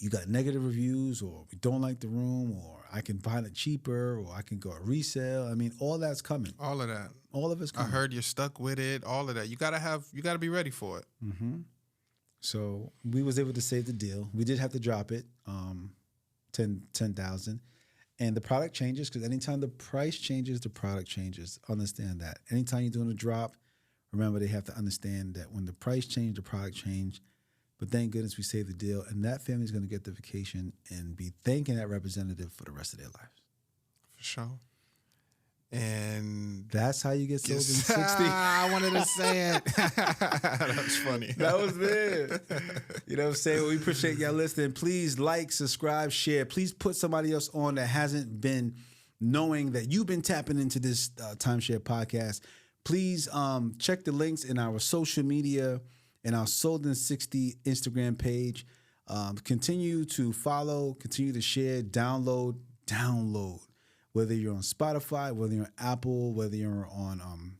You got negative reviews, or we don't like the room, or I can find it cheaper, or I can go resale. I mean, all that's coming. All of that. All of it's coming. I heard you're stuck with it. All of that. You gotta be ready for it. Mm-hmm. So we was able to save the deal. We did have to drop it, 10,000, and the product changes because anytime the price changes, the product changes. Understand that. Anytime you're doing a drop, remember they have to understand that when the price changed, the product changed. But thank goodness we saved the deal, and that family's going to get the vacation and be thanking that representative for the rest of their lives. For sure. And that's how you get sold in 60. I wanted to say it. That's funny. That was it. You know what I'm saying? Well, we appreciate y'all listening. Please like, subscribe, share. Please put somebody else on that hasn't been knowing that you've been tapping into this Timeshare podcast. Please check the links in our social media and our Sold in 60 Instagram page. Continue to follow, continue to share, download. Whether you're on Spotify, whether you're on Apple, whether you're on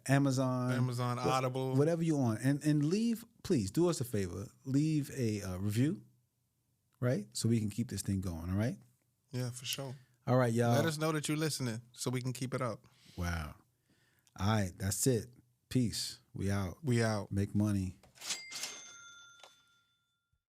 Amazon, Audible, whatever you're on, and leave. Please do us a favor, leave a review, right? So we can keep this thing going. All right? Yeah, for sure. All right, y'all. Let us know that you're listening so we can keep it up. Wow. All right, that's it. Peace. We out. We out. Make money.